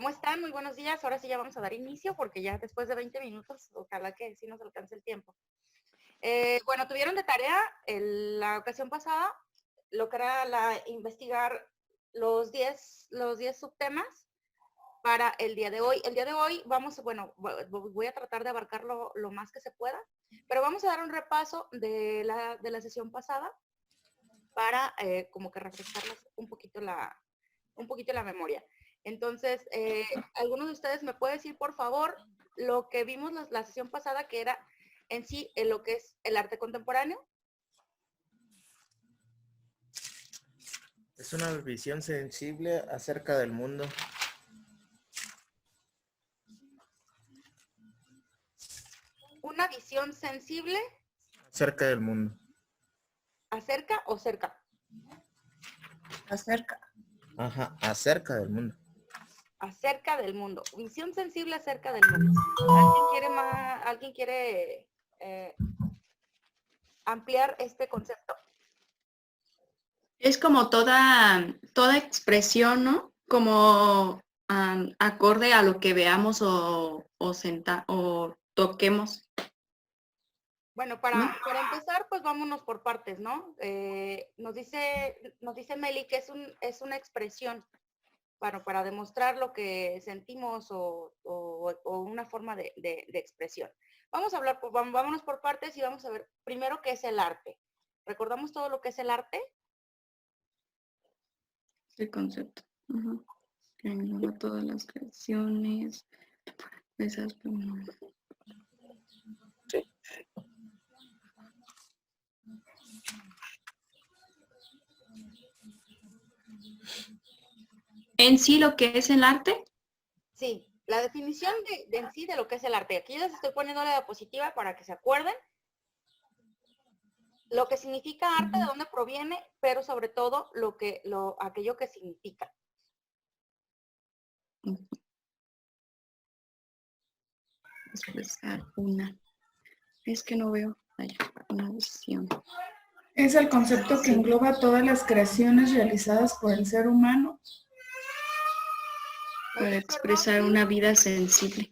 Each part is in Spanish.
¿Cómo están? Muy buenos días. Ahora sí ya vamos a dar inicio porque ya después de 20 minutos, ojalá que sí nos alcance el tiempo. Bueno, tuvieron de tarea la ocasión pasada lo que era investigar los 10 subtemas para el día de hoy. El día de hoy voy a tratar de abarcarlo lo más que se pueda, pero vamos a dar un repaso de la sesión pasada para como que refrescarnos un poquito la memoria. Entonces, ¿alguno de ustedes me puede decir, por favor, lo que vimos la sesión pasada, que era en sí lo que es el arte contemporáneo? Es una visión sensible acerca del mundo. Una visión sensible. Acerca del mundo. ¿Acerca o cerca? Acerca. Ajá, acerca del mundo. Acerca del mundo. Visión sensible acerca del mundo. ¿Alguien quiere ampliar este concepto? Es como toda expresión, ¿no? Como acorde a lo que veamos o toquemos. Bueno, para empezar, pues vámonos por partes, ¿no? Nos dice Meli que es una expresión para demostrar lo que sentimos o una forma de expresión. Vámonos por partes y vamos a ver primero qué es el arte. ¿Recordamos todo lo que es el arte? El concepto. Que engloba todas las creaciones. Esas. Sí. En sí lo que es el arte. Sí, la definición en sí de lo que es el arte. Aquí les estoy poniendo la diapositiva para que se acuerden lo que significa arte, de dónde proviene, pero sobre todo aquello que significa. Expresar es que no veo una visión. Es el concepto que engloba todas las creaciones realizadas por el ser humano para expresar una vida sensible.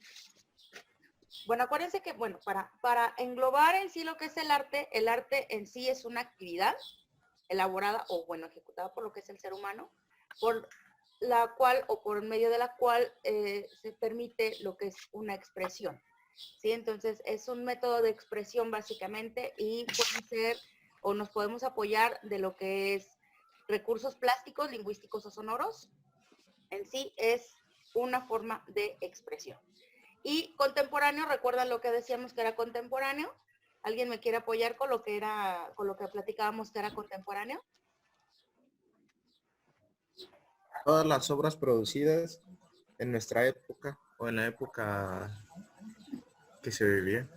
Bueno, acuérdense que, para englobar en sí lo que es el arte en sí es una actividad elaborada ejecutada por lo que es el ser humano, por la cual o por medio de la cual se permite lo que es una expresión. ¿Sí? Entonces, es un método de expresión básicamente y puede ser o nos podemos apoyar de lo que es recursos plásticos, lingüísticos o sonoros. En sí es una forma de expresión. Y contemporáneo, ¿recuerdan lo que decíamos que era contemporáneo? ¿Alguien me quiere apoyar con lo que platicábamos que era contemporáneo? Todas las obras producidas en nuestra época o en la época que se vivía.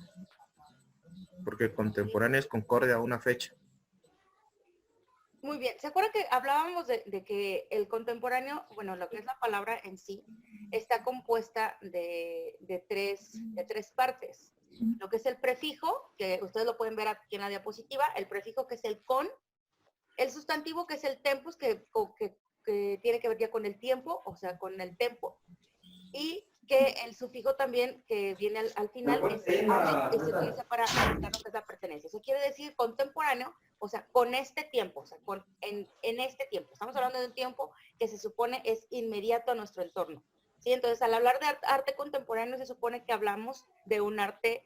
Porque contemporáneo es concorde a una fecha. Muy bien. ¿Se acuerdan que hablábamos de que el contemporáneo, lo que es la palabra en sí, está compuesta de tres partes? Lo que es el prefijo, que ustedes lo pueden ver aquí en la diapositiva, el prefijo que es el con, el sustantivo que es el tempus, que tiene que ver ya con el tiempo, o sea, con el tempo, y que el sufijo también que viene al final es el ame, que se utiliza para indicar lo que es la pertenencia. Eso quiere decir contemporáneo, o sea, con este tiempo, o sea, en este tiempo. Estamos hablando de un tiempo que se supone es inmediato a nuestro entorno. ¿Sí? Entonces, al hablar de arte contemporáneo, se supone que hablamos de un arte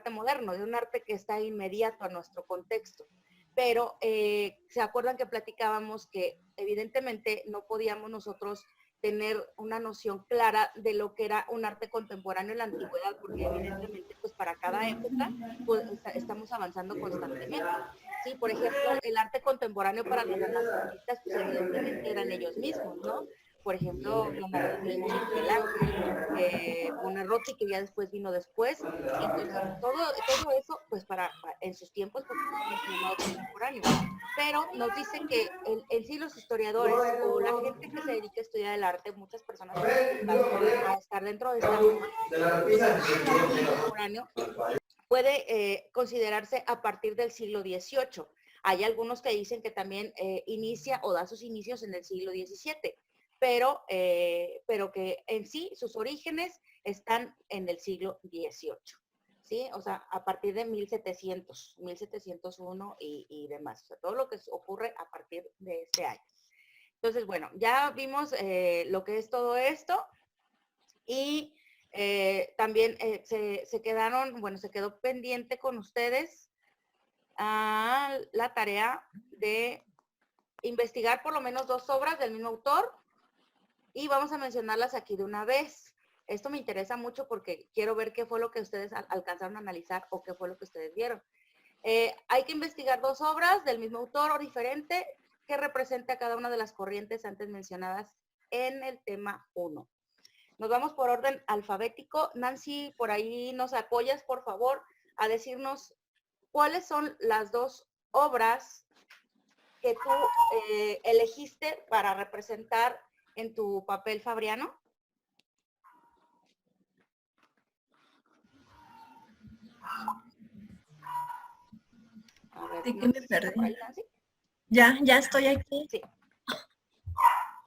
moderno, de un arte que está inmediato a nuestro contexto. Pero, ¿se acuerdan que platicábamos que evidentemente no podíamos nosotros tener una noción clara de lo que era un arte contemporáneo en la antigüedad, porque evidentemente, pues para cada época, pues estamos avanzando constantemente. Sí, por ejemplo, el arte contemporáneo para los renacentistas, pues evidentemente eran ellos mismos, ¿no? Por ejemplo, Leonardo da Vinci, Miguel Ángel, Buonarroti, que ya después vino después. Entonces, todo eso, pues en sus tiempos, pues llamado contemporáneo. Pero nos dice que en sí los historiadores o la gente que se dedica a estudiar el arte, muchas personas a estar dentro de esta rama, contemporáneo, puede considerarse a partir del siglo XVIII. Hay algunos que dicen que también inicia o da sus inicios en el siglo XVII, pero que en sí sus orígenes están en el siglo XVIII, ¿sí? O sea, a partir de 1700, 1701 y demás. O sea, todo lo que ocurre a partir de ese año. Entonces, bueno, ya vimos lo que es todo esto y también se quedó pendiente con ustedes la tarea de investigar por lo menos 2 obras del mismo autor y vamos a mencionarlas aquí de una vez. Esto me interesa mucho porque quiero ver qué fue lo que ustedes alcanzaron a analizar o qué fue lo que ustedes vieron. Hay que investigar 2 obras del mismo autor o diferente que represente a cada una de las corrientes antes mencionadas en el tema 1. Nos vamos por orden alfabético. Nancy, por ahí nos apoyas, por favor, a decirnos cuáles son las 2 obras que tú elegiste para representar en tu papel fabriano. A ver, ¿De qué me perdí? ¿por ahí, Nancy? Ya estoy aquí. Sí.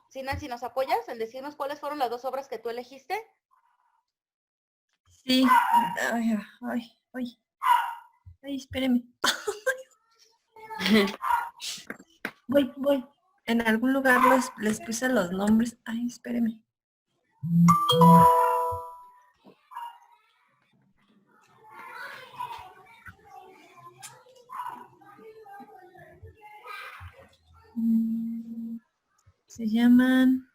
Sí, Nancy, ¿nos apoyas en decirnos cuáles fueron las 2 obras que tú elegiste? Sí. Ay, espéreme. Voy. En algún lugar les puse los nombres. Ay, espéreme. Se llaman...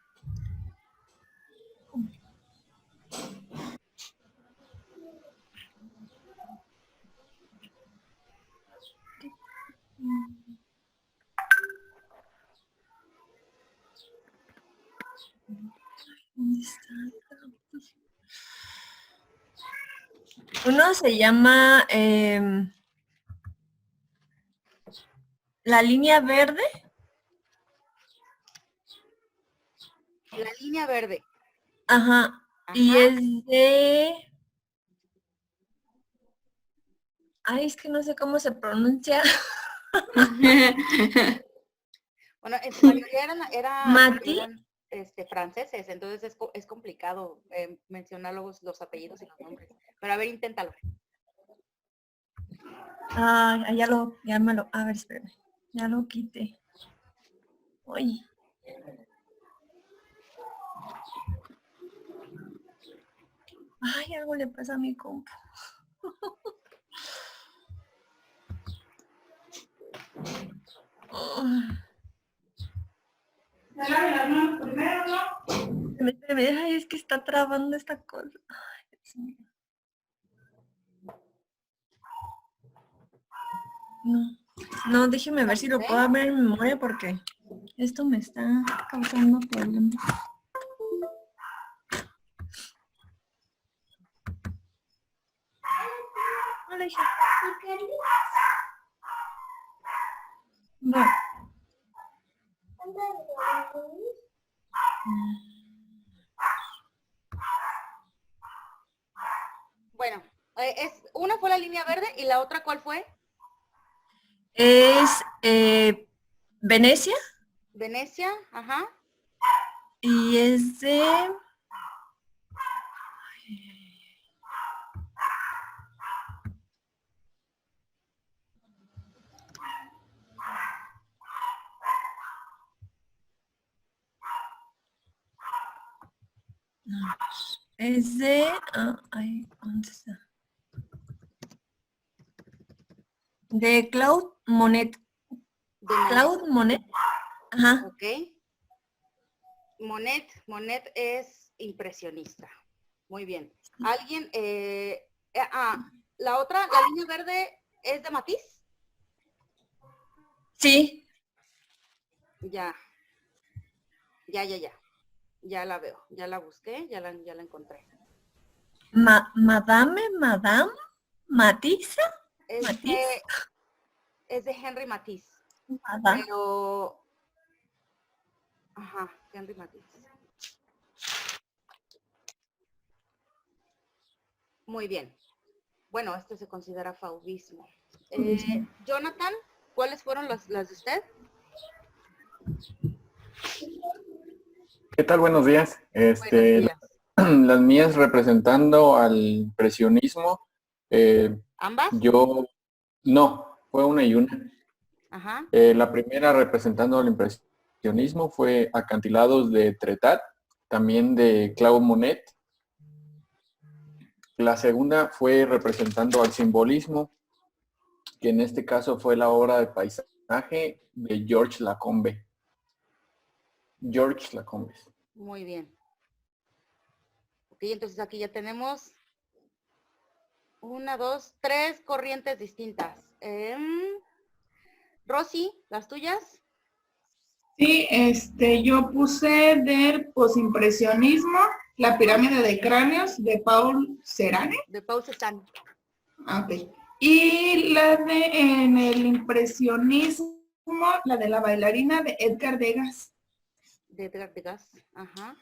¿Dónde está? Uno se llama La Línea Verde. La línea verde. Ajá. Y Ajá. es de... Ay, es que no sé cómo se pronuncia. Bueno, en su mayoría Mati. eran franceses, entonces es complicado mencionar los apellidos y los nombres. Pero a ver, inténtalo. Ay, a ver, espérame. Ya lo quité. Oye. Ay, algo le pasa a mi compu. Espérame, ay, es que está trabando esta cosa. Ay, Dios mío. No, déjeme ver si lo puedo ver en memoria porque esto me está causando problemas. Hola, hija. No. Bueno, una fue la línea verde y la otra, ¿cuál fue? Es Venecia Venecia, ajá. y es de... No, es de... ay, ¿dónde está? De Claude Monet. Claude Monet. Ajá. Ok. Monet es impresionista. Muy bien. ¿Alguien? La otra, la línea verde, ¿es de Matisse? Sí. Ya. Ya la veo. Ya la busqué, ya la encontré. Madame Matisse. Es de Henry Matisse. Madame. Pero... Ajá, Henry Matisse. Muy bien. Bueno, esto se considera fauvismo. Jonathan, ¿cuáles fueron las de usted? ¿Qué tal? Buenos días. Buenos días. Las mías representando al impresionismo. ¿Ambas? Yo, no, fue una y una. Ajá. La primera representando al impresionismo fue Acantilados de Tretat, también de Claude Monet. La segunda fue representando al simbolismo, que en este caso fue la obra de paisaje de George Lacombe. George Lacombe. Muy bien. Ok, entonces aquí ya tenemos 1, 2, 3 corrientes distintas. Rosy, ¿las tuyas? Sí, yo puse del posimpresionismo, la pirámide de cráneos de Paul Serane. De Paul Cézanne. Ah, ok. Y la de en el impresionismo, la de la bailarina de Edgar Degas. De Edgar Degas. Ajá.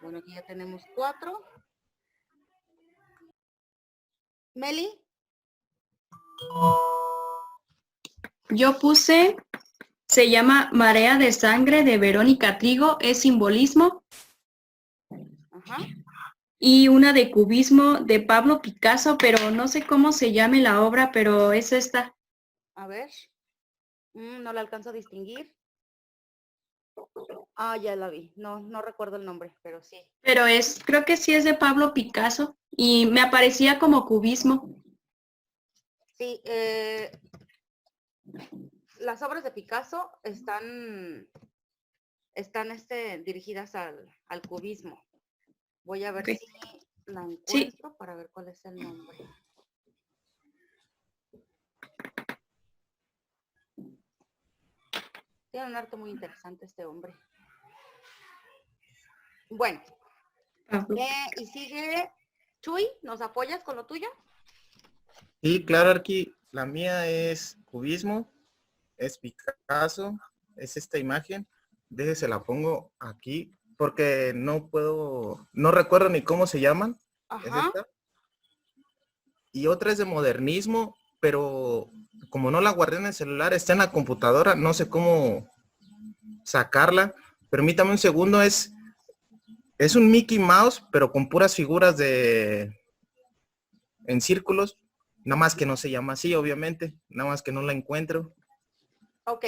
Bueno, aquí ya tenemos 4. Meli, Yo puse, se llama Marea de Sangre de Verónica Trigo, es simbolismo. ajá. Y una de cubismo de Pablo Picasso, pero no sé cómo se llame la obra, pero es esta. A ver. No la alcanzo a distinguir. Ah, ya la vi. No recuerdo el nombre, pero sí. Pero creo que sí es de Pablo Picasso y me aparecía como cubismo. Sí, las obras de Picasso están dirigidas al cubismo. Voy a ver Ok. si la Sí. encuentro para ver cuál es el nombre. Tiene un arte muy interesante este hombre. Bueno, Pablo. y sigue Chuy, ¿nos apoyas con lo tuyo? Y claro, Arqui, la mía es cubismo, es Picasso, es esta imagen. Déjese la pongo aquí porque no recuerdo ni cómo se llaman. Es Ajá. esta. Y otra es de modernismo, pero como no la guardé en el celular, está en la computadora, no sé cómo sacarla. Permítame un segundo, es un Mickey Mouse, pero con puras figuras en círculos. Nada más que no se llama así, obviamente. Nada más que no la encuentro. Ok,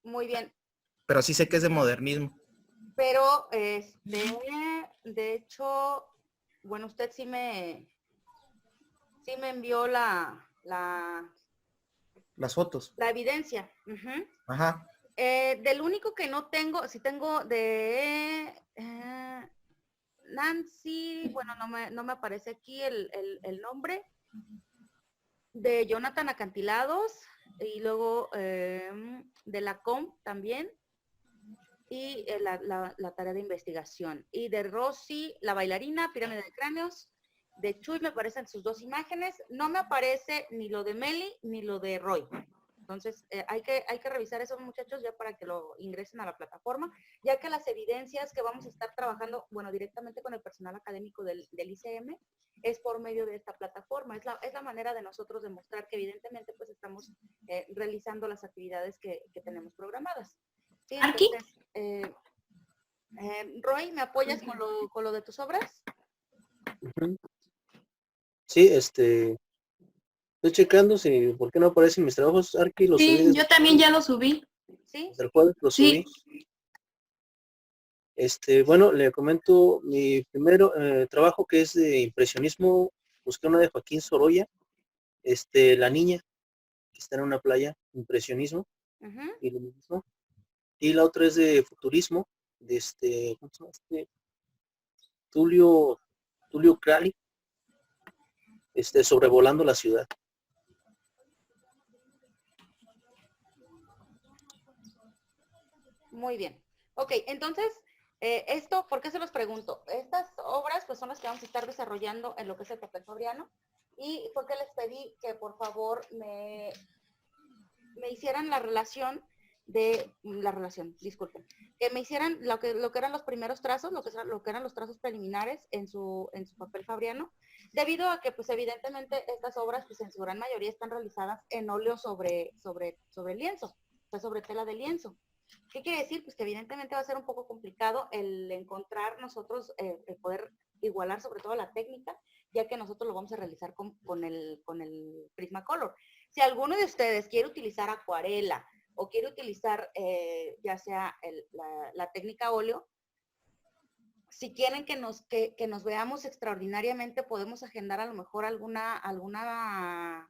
muy bien. Pero sí sé que es de modernismo. Pero, de hecho, bueno, usted sí me envió la Las fotos. evidencia. Ujú. Ajá. Del único que no tengo, sí tengo de Nancy, bueno, no me aparece aquí el nombre, de Jonathan Acantilados, y luego de la COM también, y la tarea de investigación. Y de Rosy, la bailarina, pirámide de cráneos. De Chuy me aparecen sus 2 imágenes. No me aparece ni lo de Meli ni lo de Roy. Entonces, hay que revisar esos muchachos ya para que lo ingresen a la plataforma, ya que las evidencias que vamos a estar trabajando, bueno, directamente con el personal académico del ICM, es por medio de esta plataforma. Es la manera de nosotros demostrar que evidentemente pues estamos realizando las actividades que tenemos programadas. Sí, ¿Arqui? entonces, Roy, ¿me apoyas con lo de tus obras? Sí, estoy checando si por qué no aparecen mis trabajos, Arqui, los subí Sí, yo también ya lo subí. ¿Sí? desde el jueves, los Sí. subí. Bueno, le comento mi primer trabajo, que es de impresionismo. Busqué una de Joaquín Sorolla, La niña, que está en una playa, impresionismo, Uh-huh. iluminismo. Y la otra es de futurismo, de ¿cómo se llama? Tulio Crali, sobrevolando la ciudad. Muy bien. Ok, entonces, esto, ¿por qué se los pregunto? Estas obras, pues, son las que vamos a estar desarrollando en lo que es el papel fabriano. Y fue que les pedí que, por favor, me hicieran disculpen, que me hicieran lo que eran los primeros trazos, lo que eran los trazos preliminares en su papel fabriano, debido a que, pues, evidentemente, estas obras, pues, en su gran mayoría están realizadas en óleo sobre lienzo. fue sobre tela de lienzo. ¿Qué quiere decir? Pues que evidentemente va a ser un poco complicado el encontrar nosotros, el poder igualar sobre todo la técnica, ya que nosotros lo vamos a realizar con el Prismacolor. Si alguno de ustedes quiere utilizar acuarela o quiere utilizar ya sea la técnica óleo, si quieren que nos veamos extraordinariamente, podemos agendar a lo mejor alguna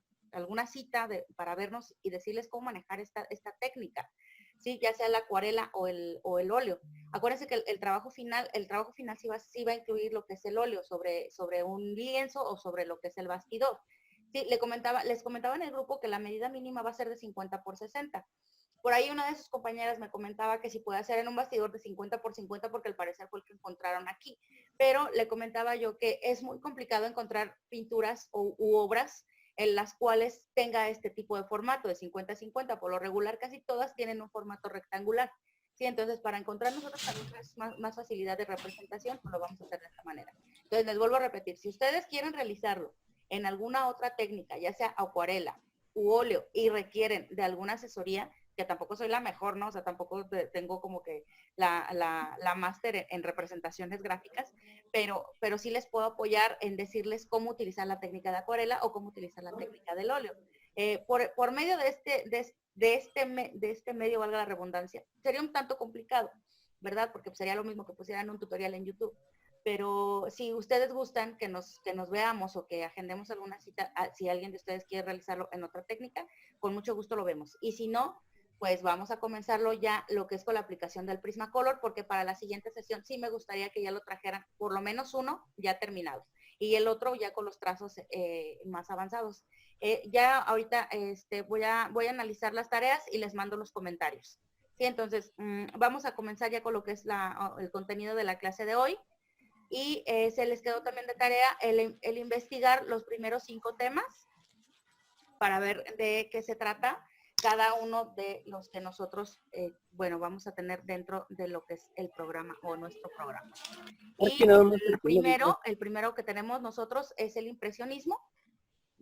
cita para vernos y decirles cómo manejar esta técnica, ¿sí? Ya sea la acuarela o el óleo. Acuérdense que el trabajo final sí va a incluir lo que es el óleo sobre un lienzo o sobre lo que es el bastidor. Sí, les comentaba en el grupo que la medida mínima va a ser de 50 por 60. Por ahí una de sus compañeras me comentaba que si puede hacer en un bastidor de 50 por 50 porque al parecer fue el que encontraron aquí. Pero le comentaba yo que es muy complicado encontrar pinturas u obras en las cuales tenga este tipo de formato de 50-50. Por lo regular casi todas tienen un formato rectangular. Sí, entonces para encontrar nosotros también más facilidad de representación, pues lo vamos a hacer de esta manera. Entonces les vuelvo a repetir, si ustedes quieren realizarlo en alguna otra técnica, ya sea acuarela u óleo, y requieren de alguna asesoría, que tampoco soy la mejor, ¿no? O sea, tampoco tengo como que la máster en representaciones gráficas, pero sí les puedo apoyar en decirles cómo utilizar la técnica de acuarela o cómo utilizar la técnica del óleo. Por medio de este medio, valga la redundancia, sería un tanto complicado, ¿verdad? Porque sería lo mismo que pusieran un tutorial en YouTube. Pero si ustedes gustan que nos veamos o que agendemos alguna cita, si alguien de ustedes quiere realizarlo en otra técnica, con mucho gusto lo vemos. Y si no, pues vamos a comenzarlo ya lo que es con la aplicación del Prismacolor, porque para la siguiente sesión sí me gustaría que ya lo trajeran, por lo menos uno ya terminado, y el otro ya con los trazos más avanzados. Ya ahorita voy a analizar las tareas y les mando los comentarios. Sí, entonces vamos a comenzar ya con lo que es el contenido de la clase de hoy. Y se les quedó también de tarea el investigar los primeros 5 temas para ver de qué se trata cada uno de los que nosotros, vamos a tener dentro de lo que es el programa o nuestro programa. Y el primero que tenemos nosotros es el impresionismo.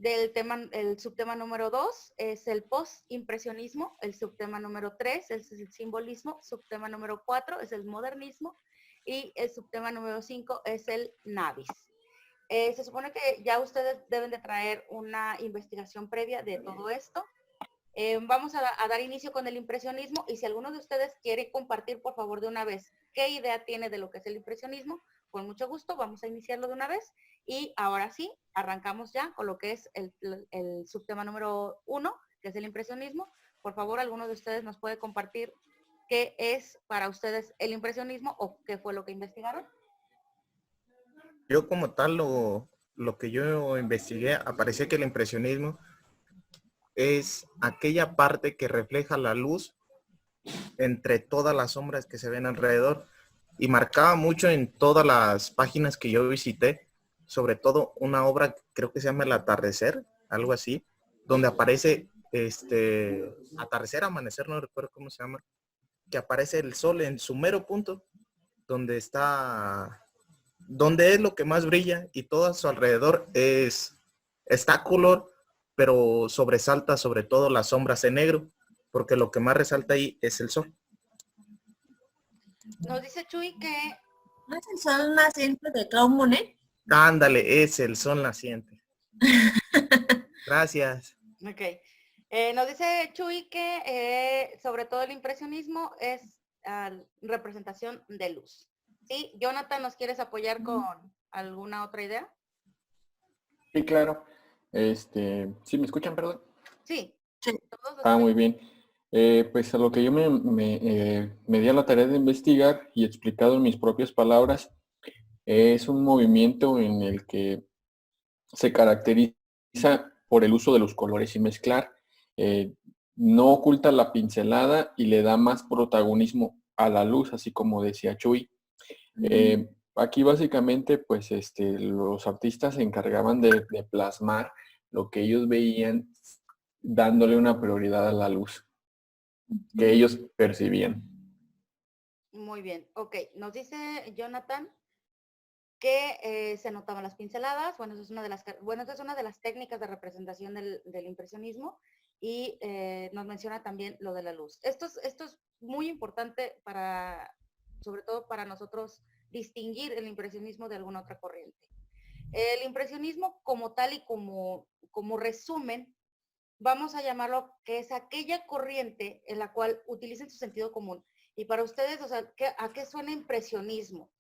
El subtema número 2 es el postimpresionismo, el subtema número 3 es el simbolismo, subtema número 4 es el modernismo y el subtema número 5 es el navis. Se supone que ya ustedes deben de traer una investigación previa de todo esto. Vamos a dar inicio con el impresionismo y si alguno de ustedes quiere compartir, por favor, de una vez qué idea tiene de lo que es el impresionismo, con mucho gusto vamos a iniciarlo de una vez y ahora sí, arrancamos ya con lo que es el subtema número 1, que es el impresionismo. Por favor, alguno de ustedes nos puede compartir qué es para ustedes el impresionismo o qué fue lo que investigaron. Yo como tal, lo que yo investigué, aparecía que el impresionismo es aquella parte que refleja la luz entre todas las sombras que se ven alrededor y marcaba mucho en todas las páginas que yo visité, sobre todo una obra, creo que se llama El Atardecer, algo así, donde aparece atardecer, amanecer, no recuerdo cómo se llama, que aparece el sol en su mero punto, donde es lo que más brilla y todo a su alrededor está color, pero sobresalta sobre todo las sombras en negro, porque lo que más resalta ahí es el sol. Nos dice Chuy que... ¿No es el sol naciente de Claude Monet? Ándale, es el sol naciente. Gracias. Ok. Nos dice Chuy que sobre todo el impresionismo es representación de luz. ¿Sí? Jonathan, ¿nos quieres apoyar con alguna otra idea? Sí, claro. ¿Sí me escuchan, perdón? Sí. Muy bien. Pues a lo que yo me di a la tarea de investigar y explicado en mis propias palabras, es un movimiento en el que se caracteriza por el uso de los colores y mezclar. No oculta la pincelada y le da más protagonismo a la luz, así como decía Chuy. Aquí básicamente, pues, los artistas se encargaban de plasmar lo que ellos veían, dándole una prioridad a la luz que ellos percibían. Muy bien. Ok. Nos dice Jonathan que se notaban las pinceladas. Bueno, esa es una de las técnicas de representación del impresionismo. y nos menciona también lo de la luz. Esto es muy importante para, sobre todo para nosotros, distinguir el impresionismo de alguna otra corriente. El impresionismo como tal y como resumen, vamos a llamarlo que es aquella corriente en la cual utilicen su sentido común. Y para ustedes, o sea, ¿a qué suena impresionismo?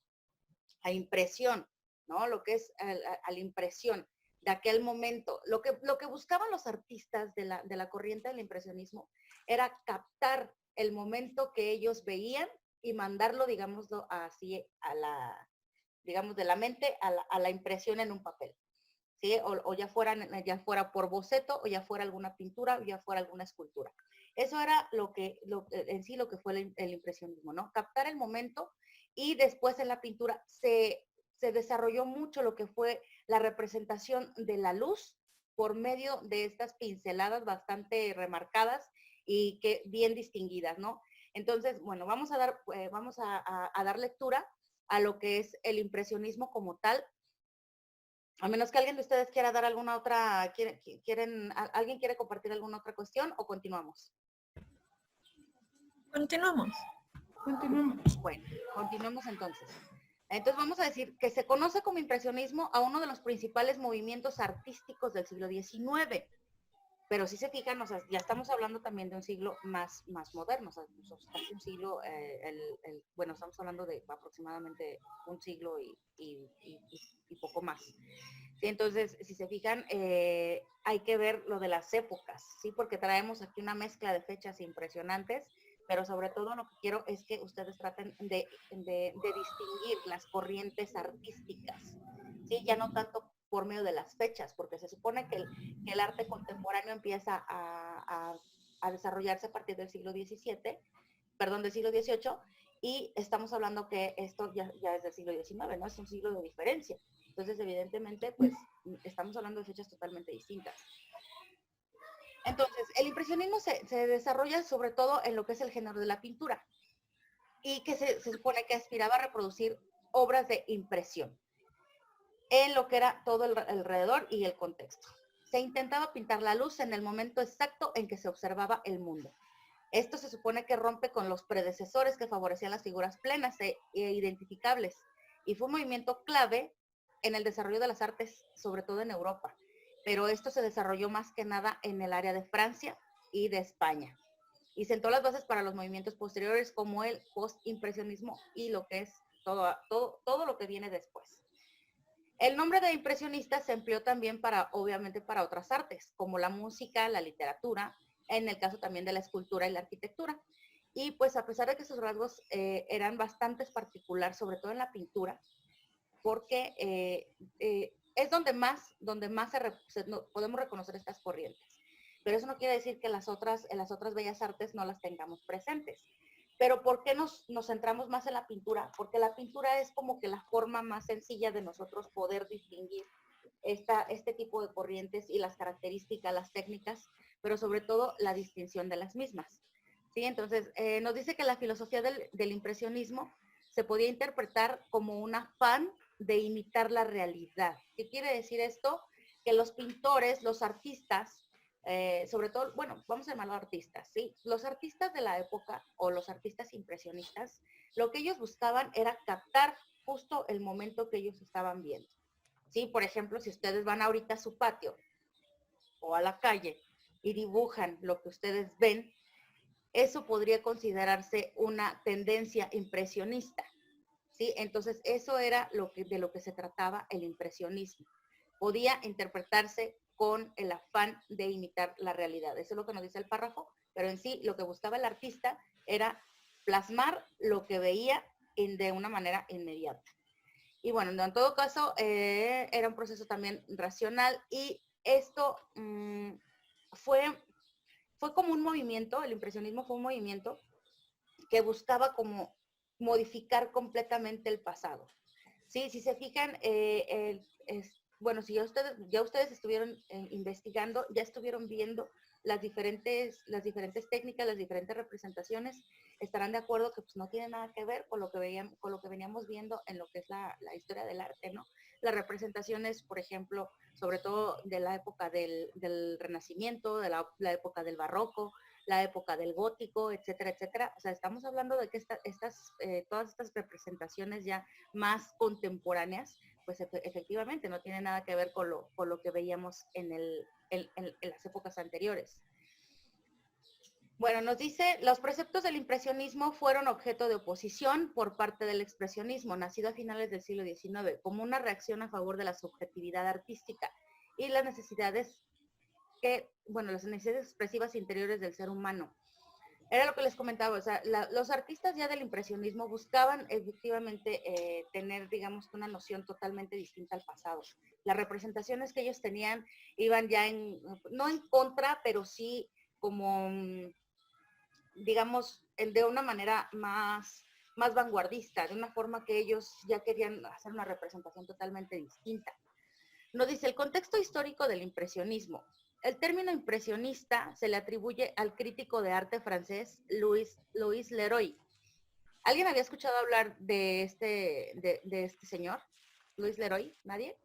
A impresión, ¿no? Lo que es a la impresión de aquel momento. Lo que buscaban los artistas de la corriente del impresionismo era captar el momento que ellos veían y mandarlo, digámoslo así, digamos, de la mente a la impresión en un papel. ¿Sí? O ya fuera por boceto, o ya fuera alguna pintura, o ya fuera alguna escultura. Eso era en sí lo que fue el impresionismo, ¿no? Captar el momento, y después en la pintura se desarrolló mucho lo que fue la representación de la luz por medio de estas pinceladas bastante remarcadas y que bien distinguidas, ¿no? Entonces, bueno, vamos a dar lectura a lo que es el impresionismo como tal. A menos que alguien de ustedes quiera dar alguna otra, ¿alguien quiere compartir alguna otra cuestión o continuamos? Continuamos. Continuamos. Bueno, continuemos entonces. Entonces vamos a decir que se conoce como impresionismo a uno de los principales movimientos artísticos del siglo XIX. Pero si se fijan, o sea, ya estamos hablando también de un siglo más moderno, o sea, casi un siglo, bueno, estamos hablando de aproximadamente un siglo y poco más. ¿Sí? Entonces, si se fijan, hay que ver lo de las épocas, ¿sí? Porque traemos aquí una mezcla de fechas impresionantes, pero sobre todo lo que quiero es que ustedes traten de distinguir las corrientes artísticas, ¿sí? Ya no tanto por medio de las fechas, porque se supone que el arte contemporáneo empieza a desarrollarse a partir del siglo XVII, perdón, del siglo XVIII, y estamos hablando que esto ya es del siglo XIX, ¿no? Es un siglo de diferencia. Entonces, evidentemente, pues, estamos hablando de fechas totalmente distintas. Entonces, el impresionismo se desarrolla sobre todo en lo que es el género de la pintura, y que se supone que aspiraba a reproducir obras de impresión en lo que era todo el alrededor y el contexto. Se intentaba pintar la luz en el momento exacto en que se observaba el mundo. Esto se supone que rompe con los predecesores que favorecían las figuras plenas e identificables, y fue un movimiento clave en el desarrollo de las artes, sobre todo en Europa. Pero esto se desarrolló más que nada en el área de Francia y de España, y sentó las bases para los movimientos posteriores como el postimpresionismo y lo que es todo lo que viene después. El nombre de impresionista se empleó también obviamente para otras artes, como la música, la literatura, en el caso también de la escultura y la arquitectura. Y pues a pesar de que sus rasgos eran bastante particular, sobre todo en la pintura, porque es donde más podemos reconocer estas corrientes. Pero eso no quiere decir que en las otras bellas artes no las tengamos presentes. Pero ¿por qué nos centramos más en la pintura? Porque la pintura es como que la forma más sencilla de nosotros poder distinguir este tipo de corrientes y las características, las técnicas, pero sobre todo la distinción de las mismas. ¿Sí? Entonces, nos dice que la filosofía del impresionismo se podía interpretar como un afán de imitar la realidad. ¿Qué quiere decir esto? Que los pintores, los artistas, sobre todo, bueno, vamos a llamarlo artistas, ¿sí? Los artistas de la época o los artistas impresionistas, lo que ellos buscaban era captar justo el momento que ellos estaban viendo, ¿sí? Por ejemplo, si ustedes van ahorita a su patio o a la calle y dibujan lo que ustedes ven, eso podría considerarse una tendencia impresionista, ¿sí? Entonces, eso era de lo que se trataba el impresionismo. Podía interpretarse con el afán de imitar la realidad. Eso es lo que nos dice el párrafo, pero en sí lo que buscaba el artista era plasmar lo que veía de una manera inmediata. Y bueno, en todo caso, era un proceso también racional, y esto fue como un movimiento, el impresionismo fue un movimiento que buscaba como modificar completamente el pasado. Sí, si se fijan, bueno, si ya ustedes estuvieron investigando, ya estuvieron viendo las diferentes técnicas, las diferentes representaciones estarán de acuerdo que pues, no tiene nada que ver con lo que veníamos viendo en lo que es la historia del arte, ¿no? Las representaciones, por ejemplo, sobre todo de la época del Renacimiento, de la época del Barroco, la época del Gótico, etcétera, etcétera. O sea, estamos hablando de que todas estas representaciones ya más contemporáneas, pues efectivamente no tiene nada que ver con lo que veíamos en las épocas anteriores. Bueno, nos dice, los preceptos del impresionismo fueron objeto de oposición por parte del expresionismo, nacido a finales del siglo XIX, como una reacción a favor de la subjetividad artística y las necesidades expresivas interiores del ser humano. Era lo que les comentaba, o sea, los artistas ya del impresionismo buscaban efectivamente tener, digamos, una noción totalmente distinta al pasado. Las representaciones que ellos tenían iban ya no en contra, pero sí como, digamos, de una manera más vanguardista, de una forma que ellos ya querían hacer una representación totalmente distinta. Nos dice, el contexto histórico del impresionismo. El término impresionista se le atribuye al crítico de arte francés Louis Leroy. ¿Alguien había escuchado hablar de este señor? Louis Leroy, ¿nadie?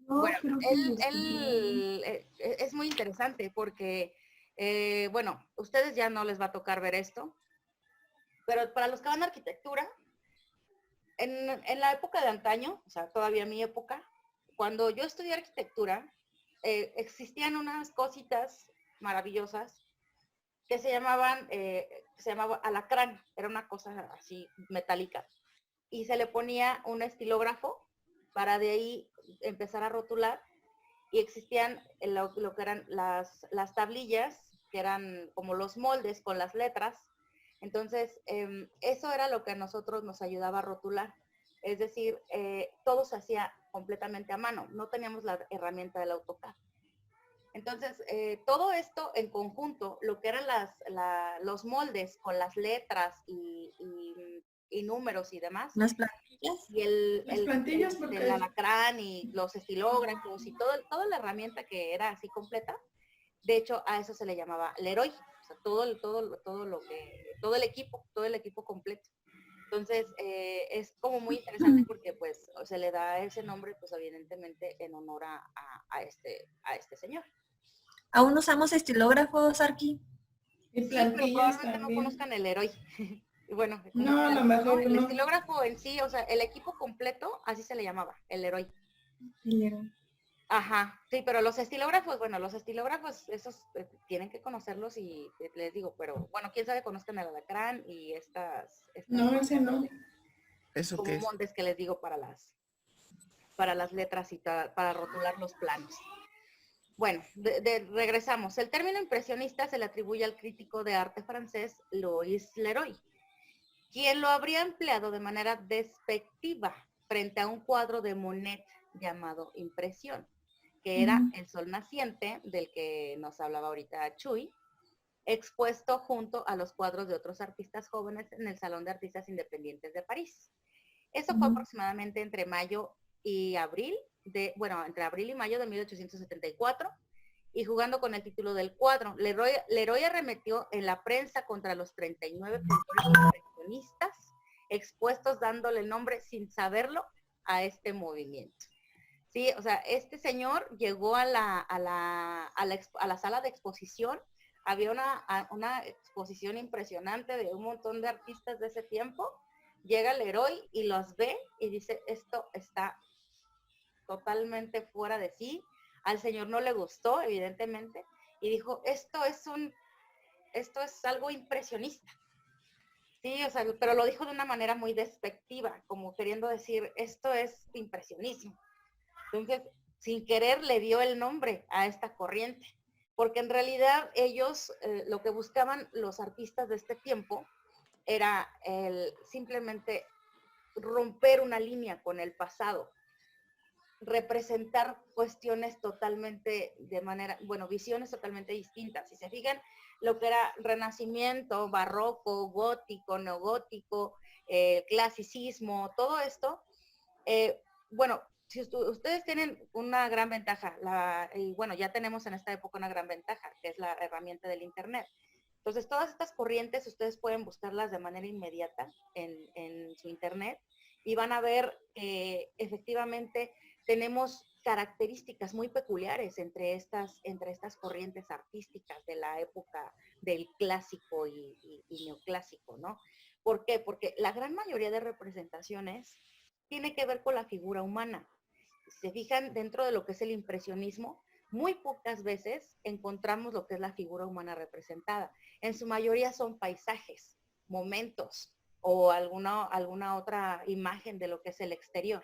No, Bueno, creo que él es muy interesante porque, bueno, ustedes ya no les va a tocar ver esto, pero para los que van a arquitectura, en la época de antaño, o sea, todavía mi época, cuando yo estudié arquitectura, existían unas cositas maravillosas que se llamaba alacrán, era una cosa así metálica, y se le ponía un estilógrafo para de ahí empezar a rotular, y existían lo que eran las tablillas, que eran como los moldes con las letras. Entonces, eso era lo que a nosotros nos ayudaba a rotular. Es decir, todo se hacía completamente a mano, no teníamos la herramienta del AutoCAD. Entonces, todo esto en conjunto, lo que eran los moldes con las letras y números y demás, Las plantillas. y Las plantillas, porque el alacrán y los estilógrafos y toda la herramienta que era así completa, de hecho a eso se le llamaba Leroy, o sea, todo el equipo completo. Entonces, es como muy interesante porque pues se le da ese nombre pues evidentemente en honor a este señor. Aún usamos estilógrafos, Arqui. y Sí, pero plantillas probablemente no también. conozcan el Leroy. Y bueno, como No, a lo tal, ¿no? mejor El no. estilógrafo en sí, o sea, el equipo completo, así se le llamaba, el Leroy. Ajá, sí, pero los estilógrafos, esos tienen que conocerlos y les digo, pero bueno, quién sabe conozcan el alacrán y estas No, ese no. ¿Eso como qué es? moldes que les digo para las letras y para rotular los planos. Bueno, regresamos. El término impresionista se le atribuye al crítico de arte francés Louis Leroy, quien lo habría empleado de manera despectiva frente a un cuadro de Monet llamado Impresión, que era el sol naciente, del que nos hablaba ahorita Chuy, expuesto junto a los cuadros de otros artistas jóvenes en el Salón de Artistas Independientes de París. Eso fue aproximadamente entre abril y mayo de 1874, y jugando con el título del cuadro, Leroy arremetió en la prensa contra los 39 pintores impresionistas expuestos, dándole el nombre sin saberlo a este movimiento. Sí, o sea, este señor llegó a la sala de exposición, había una exposición impresionante de un montón de artistas de ese tiempo, llega Leroy y los ve y dice, esto está totalmente fuera de sí. Al señor no le gustó, evidentemente, y dijo, esto es algo impresionista. Sí, o sea, pero lo dijo de una manera muy despectiva, como queriendo decir, esto es impresionismo. Entonces, sin querer le dio el nombre a esta corriente, porque en realidad ellos, lo que buscaban los artistas de este tiempo, era simplemente romper una línea con el pasado, representar cuestiones totalmente visiones totalmente distintas. Si se fijan, lo que era Renacimiento, Barroco, Gótico, Neogótico, Clasicismo, todo esto, si ustedes tienen una gran ventaja, y bueno, ya tenemos en esta época una gran ventaja, que es la herramienta del Internet. Entonces, todas estas corrientes ustedes pueden buscarlas de manera inmediata en su Internet y van a ver que efectivamente tenemos características muy peculiares entre estas corrientes artísticas de la época del clásico y neoclásico, ¿no? ¿Por qué? Porque la gran mayoría de representaciones tiene que ver con la figura humana. Si se fijan dentro de lo que es el impresionismo, muy pocas veces encontramos lo que es la figura humana representada. En su mayoría son paisajes, momentos o alguna otra imagen de lo que es el exterior.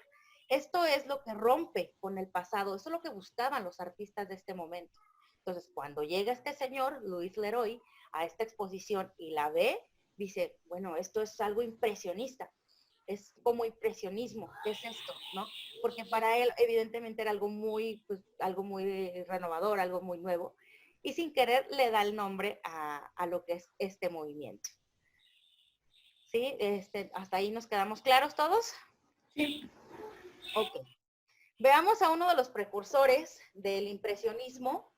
Esto es lo que rompe con el pasado, eso es lo que buscaban los artistas de este momento. Entonces, cuando llega este señor, Louis Leroy, a esta exposición y la ve, dice, bueno, esto es algo impresionista, es como impresionismo, ¿qué es esto? ¿No? Porque para él evidentemente era algo muy renovador, algo muy nuevo, y sin querer le da el nombre a lo que es este movimiento. ¿Sí? ¿Hasta ahí nos quedamos claros todos? Sí. Ok. Veamos a uno de los precursores del impresionismo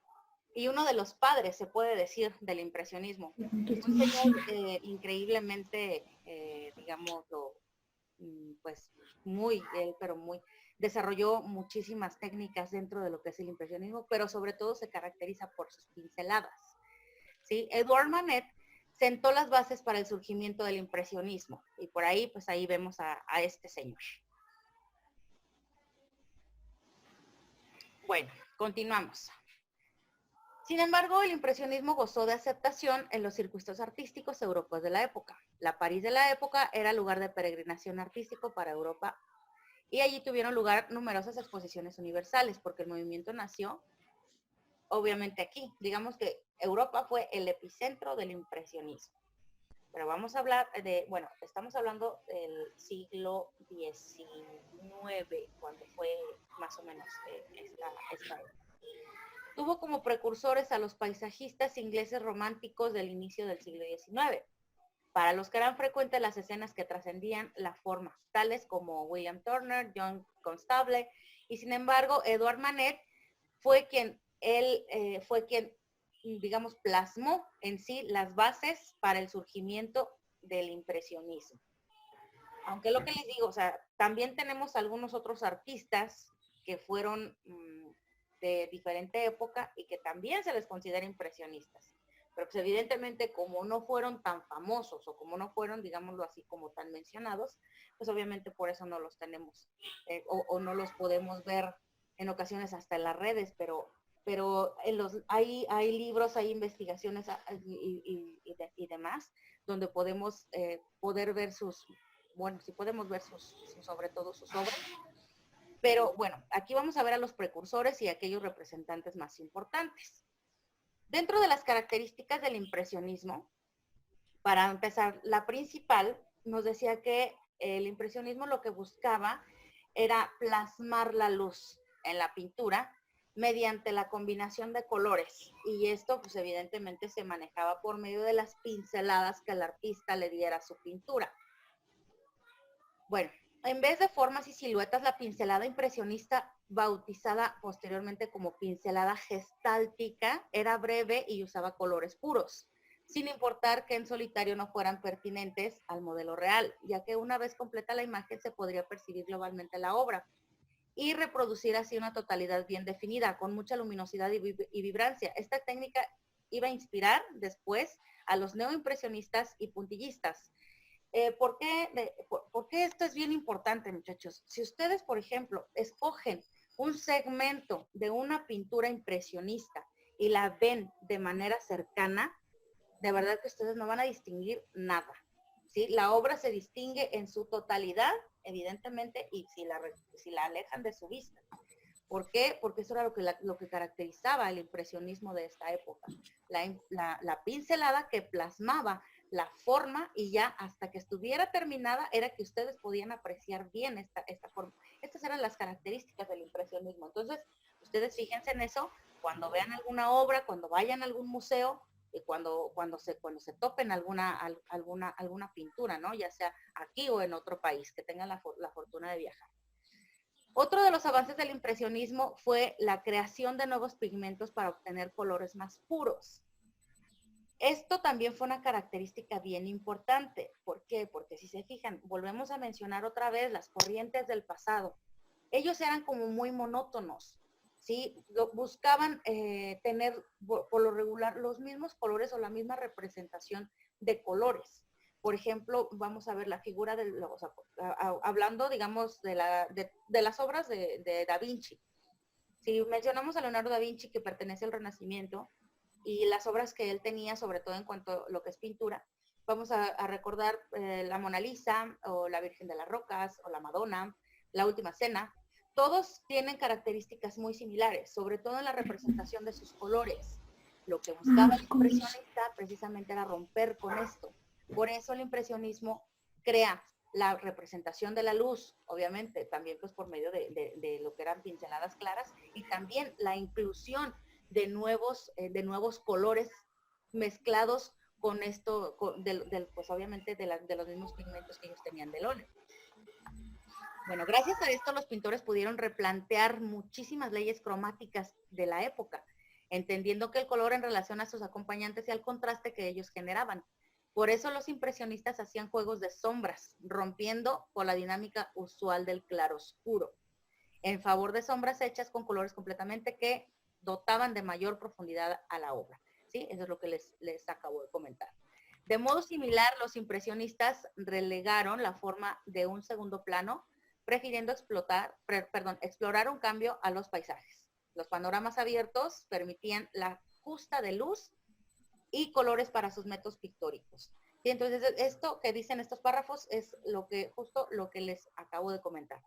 y uno de los padres, se puede decir, del impresionismo. Un señor increíblemente, digámoslo, pues desarrolló muchísimas técnicas dentro de lo que es el impresionismo, pero sobre todo se caracteriza por sus pinceladas. ¿Sí? Edouard Manet sentó las bases para el surgimiento del impresionismo y por ahí, pues ahí vemos a este señor. Bueno, continuamos. Sin embargo, el impresionismo gozó de aceptación en los circuitos artísticos europeos de la época. La París de la época era lugar de peregrinación artístico para Europa y allí tuvieron lugar numerosas exposiciones universales porque el movimiento nació obviamente aquí. Digamos que Europa fue el epicentro del impresionismo. Pero vamos a hablar estamos hablando del siglo XIX, cuando fue más o menos esta época. Tuvo como precursores a los paisajistas ingleses románticos del inicio del siglo XIX, para los que eran frecuentes las escenas que trascendían la forma, tales como William Turner, John Constable, y sin embargo, Edouard Manet fue quien digamos, plasmó en sí las bases para el surgimiento del impresionismo. Aunque lo que les digo, o sea, también tenemos algunos otros artistas que fueron de diferente época y que también se les considera impresionistas. Pero pues evidentemente como no fueron tan famosos o como no fueron, digámoslo así, como tan mencionados, pues obviamente por eso no los tenemos o no los podemos ver en ocasiones hasta en las redes, pero hay libros, hay investigaciones y demás donde podemos poder ver sobre todo sus obras. Pero bueno, aquí vamos a ver a los precursores y aquellos representantes más importantes. Dentro de las características del impresionismo, para empezar, la principal nos decía que el impresionismo lo que buscaba era plasmar la luz en la pintura mediante la combinación de colores. Y esto, pues evidentemente se manejaba por medio de las pinceladas que el artista le diera a su pintura. Bueno, en vez de formas y siluetas, la pincelada impresionista, bautizada posteriormente como pincelada gestáltica, era breve y usaba colores puros, sin importar que en solitario no fueran pertinentes al modelo real, ya que una vez completa la imagen se podría percibir globalmente la obra y reproducir así una totalidad bien definida, con mucha luminosidad y vibrancia. Esta técnica iba a inspirar después a los neoimpresionistas y puntillistas. ¿Por qué esto es bien importante, muchachos? Si ustedes, por ejemplo, escogen un segmento de una pintura impresionista y la ven de manera cercana, de verdad que ustedes no van a distinguir nada, ¿sí? La obra se distingue en su totalidad, evidentemente, y si la alejan de su vista. ¿Por qué? Porque eso era lo que caracterizaba el impresionismo de esta época. La pincelada que plasmaba la forma y ya hasta que estuviera terminada era que ustedes podían apreciar bien esta forma. Estas eran las características del impresionismo. Entonces, ustedes fíjense en eso cuando vean alguna obra, cuando vayan a algún museo y cuando se topen alguna pintura, ¿no? Ya sea aquí o en otro país, que tengan la fortuna de viajar. Otro de los avances del impresionismo fue la creación de nuevos pigmentos para obtener colores más puros. Esto también fue una característica bien importante. ¿Por qué? Porque si se fijan, volvemos a mencionar otra vez las corrientes del pasado. Ellos eran como muy monótonos, ¿sí? Buscaban tener por lo regular los mismos colores o la misma representación de colores. Por ejemplo, vamos a ver la figura hablando, digamos, de las obras de Da Vinci. Si mencionamos a Leonardo da Vinci, que pertenece al Renacimiento, y las obras que él tenía, sobre todo en cuanto a lo que es pintura, vamos a recordar la Mona Lisa, o la Virgen de las Rocas, o la Madonna, la Última Cena. Todos tienen características muy similares, sobre todo en la representación de sus colores. Lo que buscaba el impresionista precisamente era romper con esto. Por eso el impresionismo crea la representación de la luz, obviamente, también pues por medio de lo que eran pinceladas claras, y también la inclusión de nuevos colores mezclados con esto, pues obviamente de los mismos pigmentos que ellos tenían del óleo. Bueno, gracias a esto los pintores pudieron replantear muchísimas leyes cromáticas de la época, entendiendo que el color en relación a sus acompañantes y al contraste que ellos generaban. Por eso los impresionistas hacían juegos de sombras, rompiendo con la dinámica usual del claroscuro, en favor de sombras hechas con colores completamente que dotaban de mayor profundidad a la obra. ¿Sí? Eso es lo que les acabo de comentar. De modo similar, los impresionistas relegaron la forma de un segundo plano, prefiriendo explorar un cambio a los paisajes. Los panoramas abiertos permitían la justa de luz y colores para sus métodos pictóricos. ¿Sí? Entonces, esto que dicen estos párrafos es justo lo que les acabo de comentar.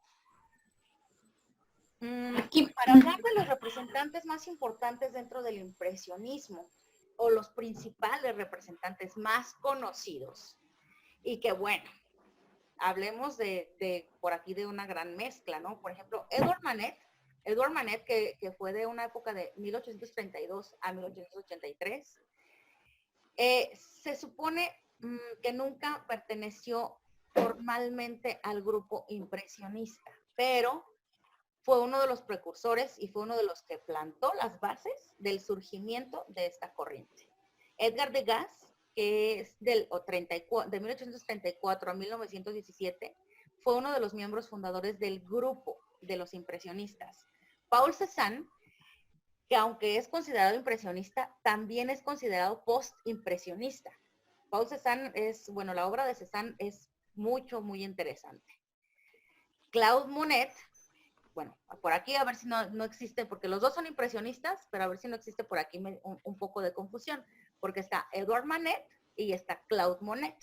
Y para hablar de los representantes más importantes dentro del impresionismo, o los principales representantes más conocidos, y que bueno, hablemos por aquí de una gran mezcla, ¿no? Por ejemplo, Edouard Manet, que fue de una época de 1832 a 1883, se supone que nunca perteneció formalmente al grupo impresionista, pero fue uno de los precursores y fue uno de los que plantó las bases del surgimiento de esta corriente. Edgar Degas, que es de 1834 a 1917, fue uno de los miembros fundadores del grupo de los impresionistas. Paul Cézanne, que aunque es considerado impresionista, también es considerado post-impresionista. Paul Cézanne la obra de Cézanne es muy interesante. Claude Monet, bueno, por aquí a ver si no existe, porque los dos son impresionistas, pero a ver si no existe por aquí un poco de confusión, porque está Edouard Manet y está Claude Monet.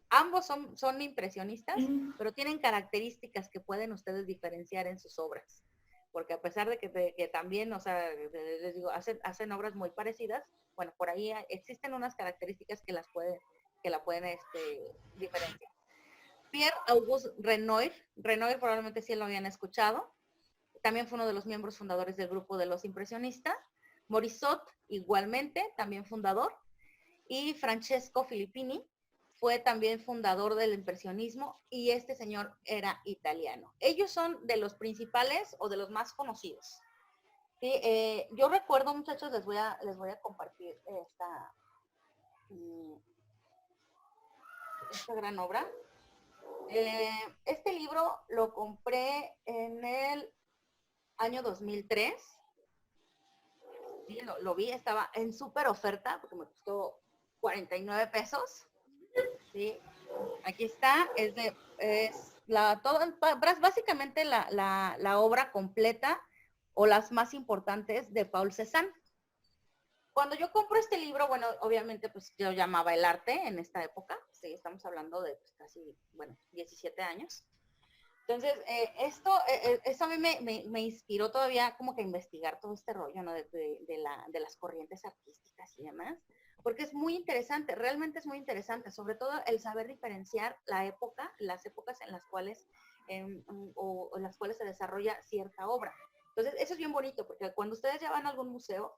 Ambos son impresionistas, pero tienen características que pueden ustedes diferenciar en sus obras, porque a pesar de que también, o sea, les digo, hacen obras muy parecidas, bueno, por ahí existen unas características que la pueden diferenciar. Pierre-Auguste Renoir probablemente sí lo habían escuchado, también fue uno de los miembros fundadores del grupo de los impresionistas. Morisot, igualmente, también fundador. Y Francesco Filippini fue también fundador del impresionismo, y este señor era italiano. Ellos son de los principales o de los más conocidos. ¿Sí? Yo recuerdo, muchachos, les voy a compartir esta gran obra. Este libro lo compré en el año 2003. Sí, lo vi, estaba en súper oferta porque me costó 49 pesos. ¿Sí? Aquí está, básicamente la obra completa o las más importantes de Paul Cézanne. Cuando yo compro este libro, bueno, obviamente pues yo llamaba el arte en esta época, sí, estamos hablando de pues, casi, 17 años. Entonces, eso a mí me inspiró todavía como que a investigar todo este rollo, ¿no? de las corrientes artísticas y demás, porque es muy interesante, realmente es muy interesante, sobre todo el saber diferenciar las épocas en las cuales, en las cuales se desarrolla cierta obra. Entonces, eso es bien bonito, porque cuando ustedes ya van a algún museo,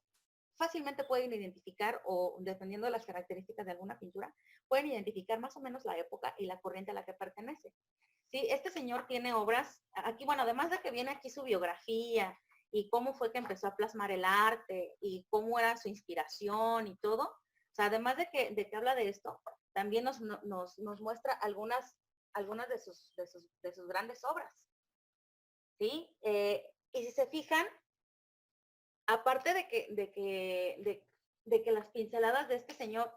fácilmente pueden identificar, o dependiendo de las características de alguna pintura, pueden identificar más o menos la época y la corriente a la que pertenece. Sí, este señor tiene obras, aquí, bueno, además de que viene aquí su biografía y cómo fue que empezó a plasmar el arte y cómo era su inspiración y todo, o sea, además de que habla de esto, también nos muestra algunas de sus grandes obras, ¿sí? Y si se fijan, aparte de que las pinceladas de este señor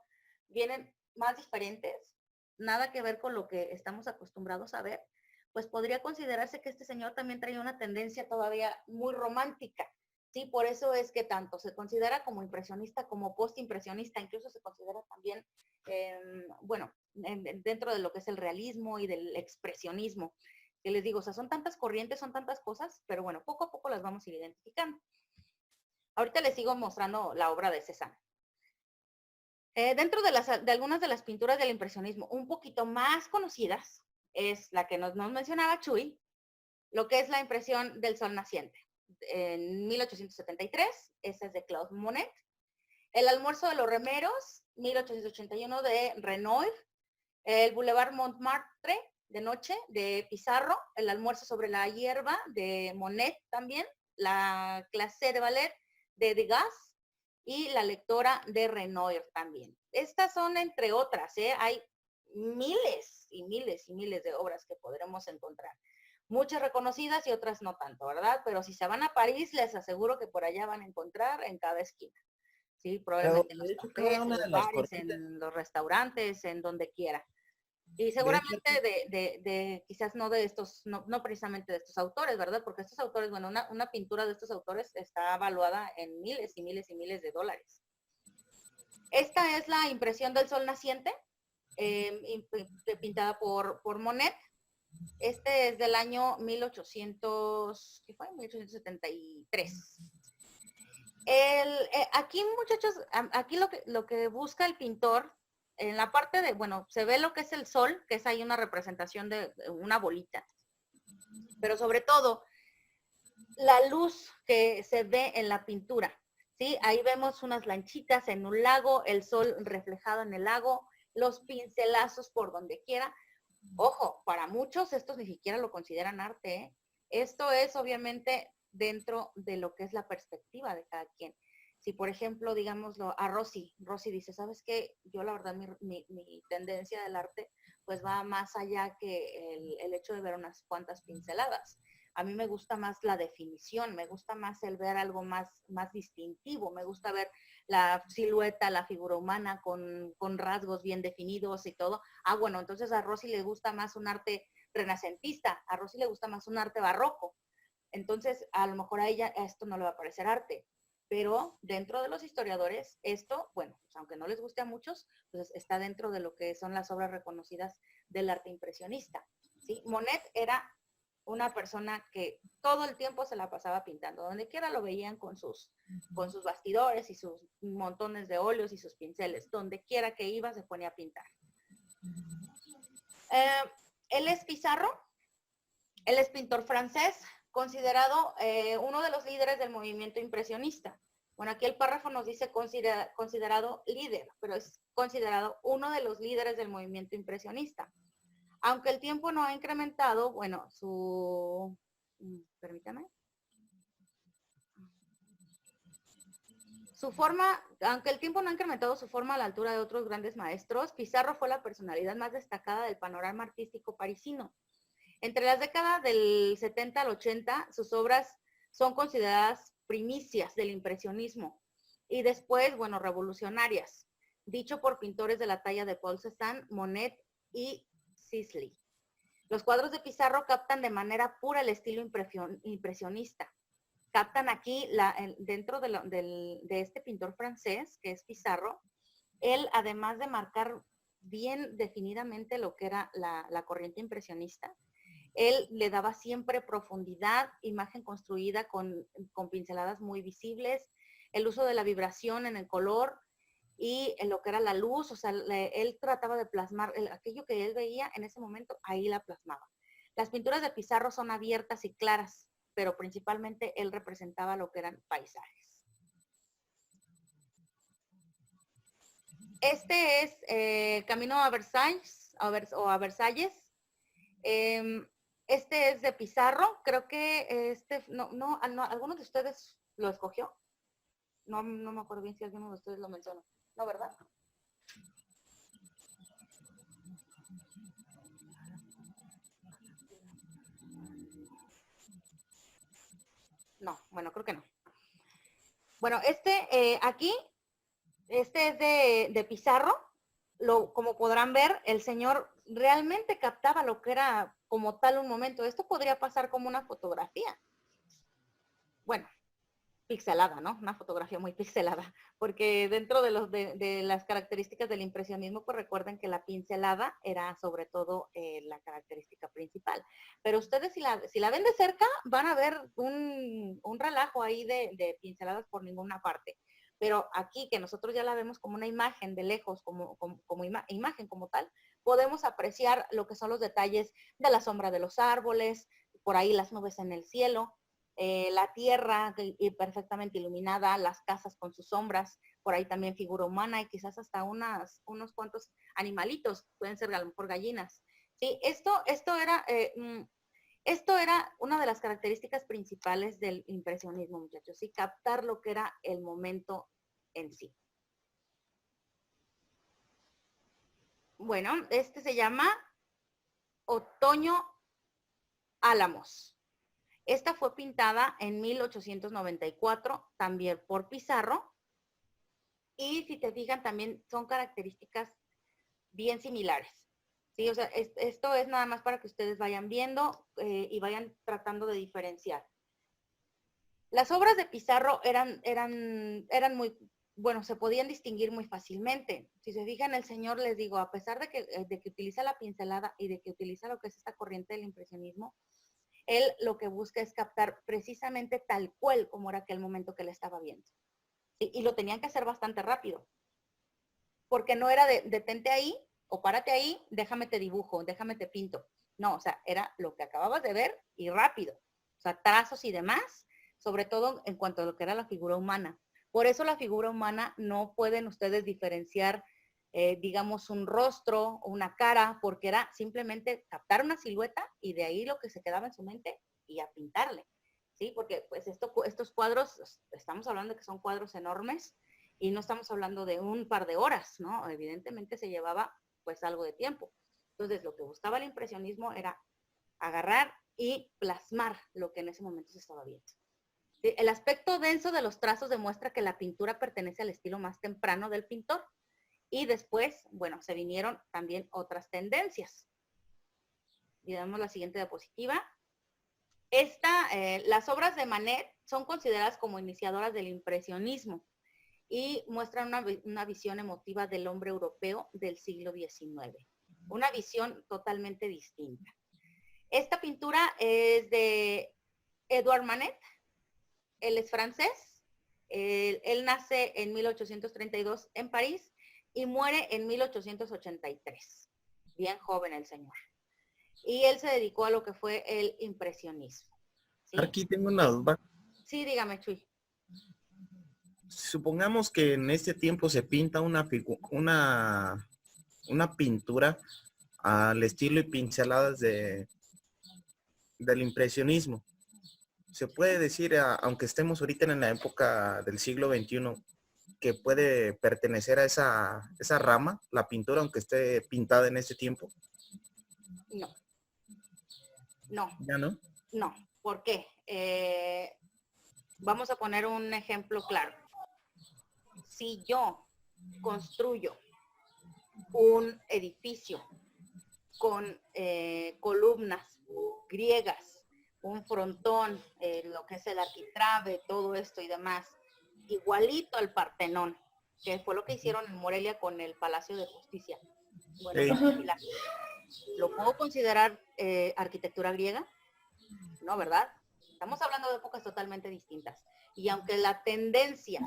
vienen más diferentes, nada que ver con lo que estamos acostumbrados a ver, pues podría considerarse que este señor también traía una tendencia todavía muy romántica, ¿sí? Por eso es que tanto se considera como impresionista como postimpresionista, incluso se considera también, bueno, dentro de lo que es el realismo y del expresionismo, que les digo, o sea, son tantas corrientes, son tantas cosas, pero bueno, poco a poco las vamos a ir identificando. Ahorita les sigo mostrando la obra de Cézanne. Dentro de algunas de las pinturas del impresionismo un poquito más conocidas es la que nos mencionaba Chuy, lo que es la impresión del sol naciente. En 1873, esa es de Claude Monet. El almuerzo de los remeros, 1881 de Renoir. El Boulevard Montmartre, de noche, de Pizarro. El almuerzo sobre la hierba, de Monet también. La clase de ballet, de Degas, y la lectora de Renoir también. Estas son entre otras, ¿eh? Hay miles y miles y miles de obras que podremos encontrar. Muchas reconocidas y otras no tanto, ¿verdad? Pero si se van a París, les aseguro que por allá van a encontrar en cada esquina. Sí, probablemente en los cafés, en los bares, en los restaurantes, en donde quiera. Y seguramente quizás no de estos, no precisamente de estos autores, ¿verdad? Porque estos autores, bueno, una pintura de estos autores está evaluada en miles y miles y miles de dólares. Esta es la impresión del sol naciente, pintada por Monet. Este es del año 1873. Aquí, muchachos, aquí lo que busca el pintor, en la parte de, bueno, se ve lo que es el sol, que es ahí una representación de una bolita. Pero sobre todo, la luz que se ve en la pintura, ¿sí? Ahí vemos unas lanchitas en un lago, el sol reflejado en el lago, los pincelazos por donde quiera. Ojo, para muchos estos ni siquiera lo consideran arte, ¿eh? Esto es obviamente dentro de lo que es la perspectiva de cada quien. Si, por ejemplo, digámoslo a Rosy dice, ¿sabes qué? Yo la verdad mi tendencia del arte pues va más allá que el hecho de ver unas cuantas pinceladas. A mí me gusta más la definición, me gusta más el ver algo más distintivo, me gusta ver la silueta, la figura humana con rasgos bien definidos y todo. Ah, bueno, entonces a Rosy le gusta más un arte renacentista, a Rosy le gusta más un arte barroco. Entonces, a lo mejor a ella esto no le va a parecer arte, pero dentro de los historiadores, esto, bueno, pues aunque no les guste a muchos, pues está dentro de lo que son las obras reconocidas del arte impresionista, ¿sí? Monet era una persona que todo el tiempo se la pasaba pintando, donde quiera lo veían con sus bastidores y sus montones de óleos y sus pinceles, donde quiera que iba se ponía a pintar. Él es Pizarro, él es pintor francés, considerado uno de los líderes del movimiento impresionista. Bueno, aquí el párrafo nos dice considerado líder, pero es considerado uno de los líderes del movimiento impresionista. Aunque el tiempo no ha incrementado, bueno, permítame. Aunque el tiempo no ha incrementado su forma a la altura de otros grandes maestros, Pizarro fue la personalidad más destacada del panorama artístico parisino. Entre las décadas del 70 al 80, sus obras son consideradas primicias del impresionismo y después, bueno, revolucionarias, dicho por pintores de la talla de Paul Cézanne, Monet y Sisley. Los cuadros de Pizarro captan de manera pura el estilo impresionista. Captan aquí, dentro de este pintor francés, que es Pizarro, él, además de marcar bien definidamente lo que era la corriente impresionista, él le daba siempre profundidad, imagen construida con pinceladas muy visibles, el uso de la vibración en el color y en lo que era la luz, o sea, él trataba de plasmar aquello que él veía en ese momento, ahí la plasmaba. Las pinturas de Pizarro son abiertas y claras, pero principalmente él representaba lo que eran paisajes. Este es Camino a Versalles, a Versalles. Este es de Pizarro, creo que no, ¿alguno de ustedes lo escogió? No me acuerdo bien si alguno de ustedes lo mencionó. No, ¿verdad? No, bueno, creo que no. Bueno, aquí, este es de Pizarro. Como podrán ver, el señor realmente captaba lo que era como tal un momento. Esto podría pasar como una fotografía. Bueno, pixelada, ¿no? Una fotografía muy pixelada, porque dentro de las características del impresionismo, pues recuerden que la pincelada era sobre todo la característica principal. Pero ustedes si la ven de cerca, van a ver un relajo ahí de pinceladas por ninguna parte. Pero aquí que nosotros ya la vemos como una imagen de lejos, como imagen como tal, podemos apreciar lo que son los detalles de la sombra de los árboles, por ahí las nubes en el cielo, la tierra perfectamente iluminada, las casas con sus sombras, por ahí también figura humana y quizás hasta unos cuantos animalitos, pueden ser a lo mejor gallinas. Sí, esto era una de las características principales del impresionismo, muchachos, y captar lo que era el momento en sí. Bueno, este se llama Otoño Álamos. Esta fue pintada en 1894, también por Pizarro. Y si te fijan, también son características bien similares. ¿Sí? O sea, esto es nada más para que ustedes vayan viendo y vayan tratando de diferenciar. Las obras de Pizarro eran muy, bueno, se podían distinguir muy fácilmente. Si se fijan, el señor, les digo, a pesar de que utiliza la pincelada y de que utiliza lo que es esta corriente del impresionismo, él lo que busca es captar precisamente tal cual como era aquel momento que él estaba viendo. ¿Sí? Y lo tenían que hacer bastante rápido. Porque no era de detente ahí o párate ahí, déjame te dibujo, déjame te pinto. No, o sea, era lo que acababas de ver y rápido. O sea, trazos y demás, sobre todo en cuanto a lo que era la figura humana. Por eso la figura humana no pueden ustedes diferenciar, digamos, un rostro o una cara, porque era simplemente captar una silueta y de ahí lo que se quedaba en su mente y a pintarle. ¿Sí? Porque pues estos cuadros, estamos hablando de que son cuadros enormes y no estamos hablando de un par de horas, ¿no? Evidentemente se llevaba pues algo de tiempo. Entonces lo que buscaba el impresionismo era agarrar y plasmar lo que en ese momento se estaba viendo. ¿Sí? El aspecto denso de los trazos demuestra que la pintura pertenece al estilo más temprano del pintor. Y después, bueno, se vinieron también otras tendencias. Y damos la siguiente diapositiva. Las obras de Manet son consideradas como iniciadoras del impresionismo y muestran una visión emotiva del hombre europeo del siglo XIX. Una visión totalmente distinta. Esta pintura es de Edouard Manet. Él es francés. Él nace en 1832 en París y muere en 1883. Bien joven el señor. Y él se dedicó a lo que fue el impresionismo. ¿Sí? Aquí tengo una duda. Sí, dígame, Chuy. Supongamos que en este tiempo se pinta una pintura al estilo y pinceladas del impresionismo. Se puede decir, aunque estemos ahorita en la época del siglo XXI, que puede pertenecer a esa rama, la pintura, aunque esté pintada en ese tiempo. No. No. ¿Ya no? No. ¿Por qué? Vamos a poner un ejemplo claro. Si yo construyo un edificio con columnas griegas, un frontón, lo que es el arquitrabe, todo esto y demás, igualito al Partenón, que fue lo que hicieron en Morelia con el Palacio de Justicia. Bueno, ¿lo puedo considerar arquitectura griega? No, ¿verdad? Estamos hablando de épocas totalmente distintas. Y aunque la tendencia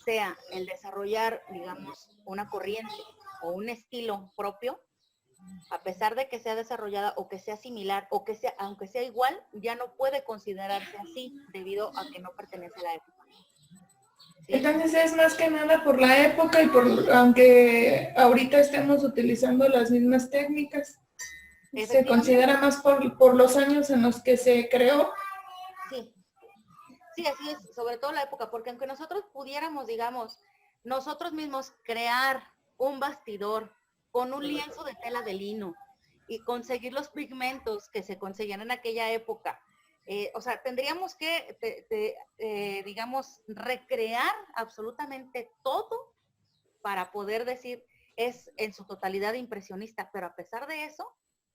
sea el desarrollar, digamos, una corriente o un estilo propio, a pesar de que sea desarrollada o que sea similar o que sea, aunque sea igual, ya no puede considerarse así debido a que no pertenece a la época. ¿Sí? Entonces es más que nada por la época y aunque ahorita estemos utilizando las mismas técnicas. Se considera más por los años en los que se creó. Sí, sí, así es, sobre todo la época, porque aunque nosotros pudiéramos, digamos, nosotros mismos crear un bastidor con un lienzo de tela de lino y conseguir los pigmentos que se conseguían en aquella época, o sea, tendríamos que, digamos, recrear absolutamente todo para poder decir es en su totalidad impresionista, pero a pesar de eso,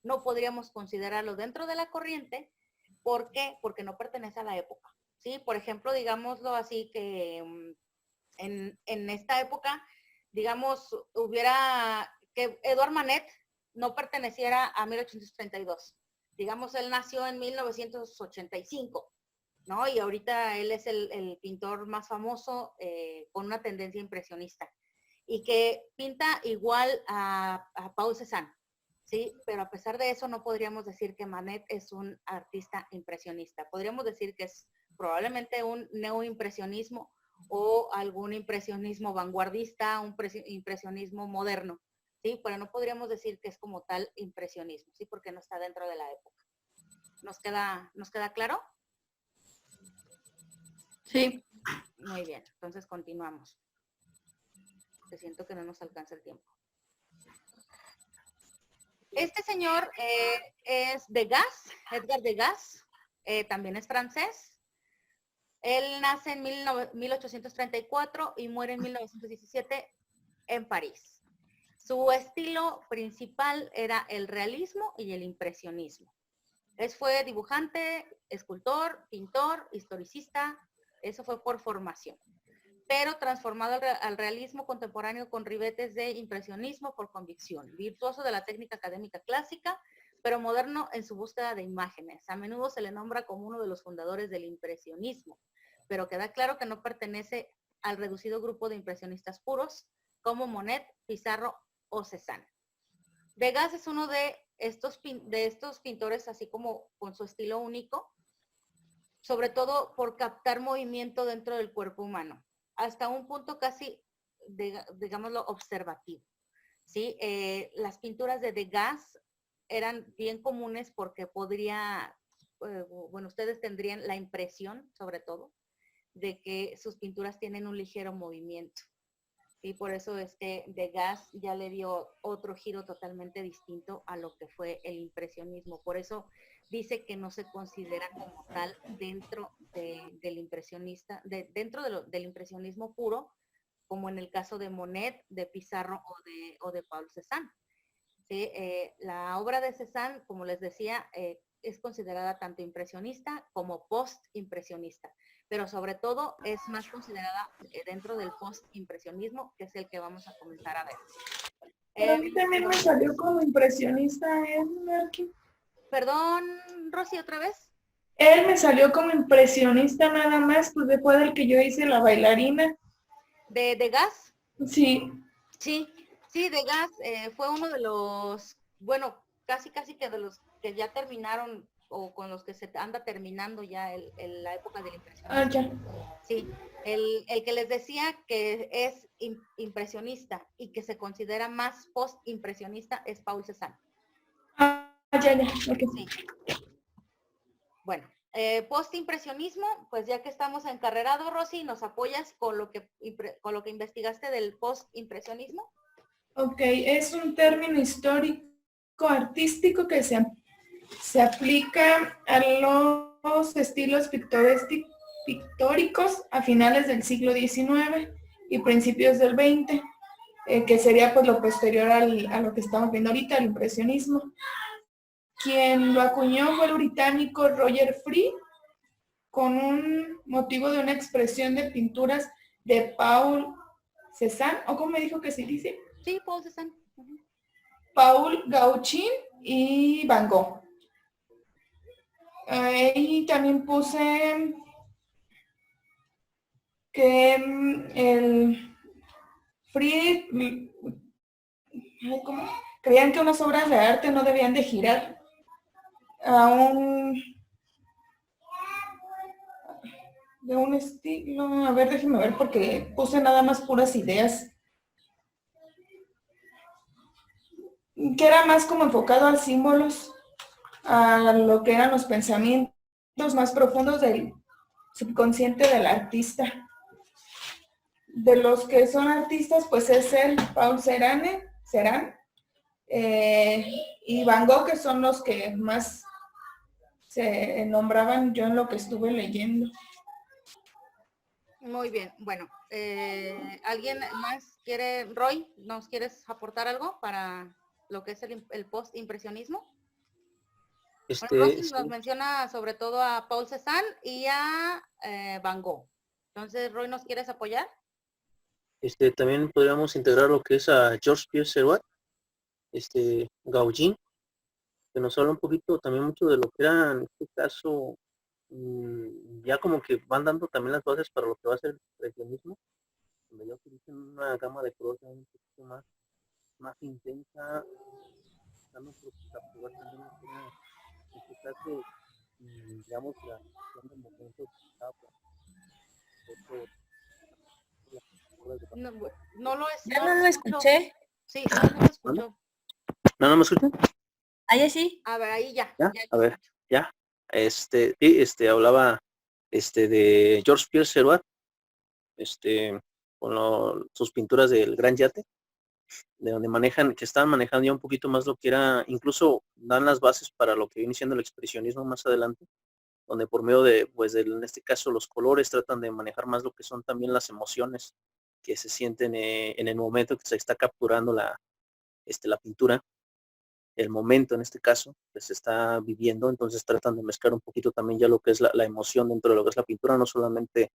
no podríamos considerarlo dentro de la corriente. ¿Por qué? Porque no pertenece a la época, ¿sí? Por ejemplo, digámoslo así, que en esta época, digamos, que Edouard Manet no perteneciera a 1832. Digamos, él nació en 1985, ¿no? Y ahorita él es el pintor más famoso con una tendencia impresionista y que pinta igual a Paul Cézanne, ¿sí? Pero a pesar de eso no podríamos decir que Manet es un artista impresionista. Podríamos decir que es probablemente un neoimpresionismo o algún impresionismo vanguardista, un impresionismo moderno, ¿sí? Pero no podríamos decir que es como tal impresionismo, ¿sí? Porque no está dentro de la época. ¿Nos queda claro? Sí. Muy bien, entonces continuamos. Te siento que no nos alcanza el tiempo. Este señor es Degas, Edgar Degas, también es francés. Él nace en 1834 y muere en 1917 en París. Su estilo principal era el realismo y el impresionismo. Él fue dibujante, escultor, pintor, historicista, eso fue por formación, pero transformado al realismo contemporáneo con ribetes de impresionismo por convicción, virtuoso de la técnica académica clásica, pero moderno en su búsqueda de imágenes. A menudo se le nombra como uno de los fundadores del impresionismo, pero queda claro que no pertenece al reducido grupo de impresionistas puros como Monet, Pizarro o Cézanne. Degas es uno de estos pintores así como con su estilo único, sobre todo por captar movimiento dentro del cuerpo humano, hasta un punto casi, digámoslo, observativo, ¿sí? Las pinturas de Degas eran bien comunes porque bueno, ustedes tendrían la impresión, sobre todo, de que sus pinturas tienen un ligero movimiento. Y por eso es que Degas ya le dio otro giro totalmente distinto a lo que fue el impresionismo. Por eso dice que no se considera como tal dentro del impresionista, del impresionismo puro, como en el caso de Monet, de Pizarro o de Paul Cézanne. ¿Sí? La obra de Cézanne, como les decía, es considerada tanto impresionista como post-impresionista, pero sobre todo es más considerada dentro del post-impresionismo, que es el que vamos a comenzar a ver. Pero a mí también me salió como impresionista Marky. Perdón, Rosy, ¿otra vez? Él me salió como impresionista nada más, pues después del que yo hice la bailarina. ¿De Degas? Sí. Sí, Degas fue uno de los, bueno, casi que de los que ya terminaron o con los que se anda terminando ya la época del impresionismo. Ah, ya. Sí, el que les decía que es impresionista y que se considera más post-impresionista es Paul Cézanne. Ah, ya, okay. Sí. Bueno, post-impresionismo, pues ya que estamos encarrerados, Rosy, ¿nos apoyas con lo que investigaste del post-impresionismo? Ok, es un término histórico artístico que se aplica a los estilos pictóricos a finales del siglo XIX y principios del XX, que sería pues lo posterior a lo que estamos viendo ahorita, el impresionismo. Quien lo acuñó fue el británico Roger Fry, con un motivo de una expresión de pinturas de Paul Cézanne, o como me dijo que se dice. Sí, Paul Cézanne. Paul Gauguin y Van Gogh. Ahí también puse que el Fried, ¿cómo? Creían que unas obras de arte no debían de girar de un estilo. A ver, déjenme ver porque puse nada más puras ideas. que era más como enfocado a símbolos, a lo que eran los pensamientos más profundos del subconsciente del artista. De los que son artistas, pues es el Paul Ceran, y Van Gogh, que son los que más se nombraban yo en lo que estuve leyendo. Muy bien, bueno, ¿alguien más quiere, Roy, nos quieres aportar algo para lo que es el post-impresionismo? Bueno, Rosy nos Sí, menciona sobre todo a Paul Cézanne y a Van Gogh. Entonces, Roy, ¿nos quieres apoyar? también podríamos integrar lo que es a Georges Pierre Seurat, Gauguin, que nos habla un poquito también mucho de lo que era, en este caso, ya como que van dando también las bases para lo que va a ser el expresionismo, donde ya utilizan una gama de colores un poquito más intensa, dando por capturar también lo que era, en este caso, digamos, la cuestión del movimiento que estaba por las figuras de No, no lo Ya no no lo lo escucho. escuché. Sí, no lo ¿Mande? escucho. ¿No me escuchan? Ahí sí. A ver, ahí ya, ¿Ya? ya A lo ver, escucho. ya. Hablaba de Georges Pierre Seurat, con sus pinturas del Gran Yate, de donde que estaban manejando ya un poquito más lo que era, incluso dan las bases para lo que viene siendo el expresionismo más adelante, donde por medio de, pues, en este caso, los colores tratan de manejar más lo que son también las emociones que se sienten en el momento que se está capturando la pintura, el momento en este caso que se está viviendo. Entonces tratan de mezclar un poquito también ya lo que es la emoción dentro de lo que es la pintura, no solamente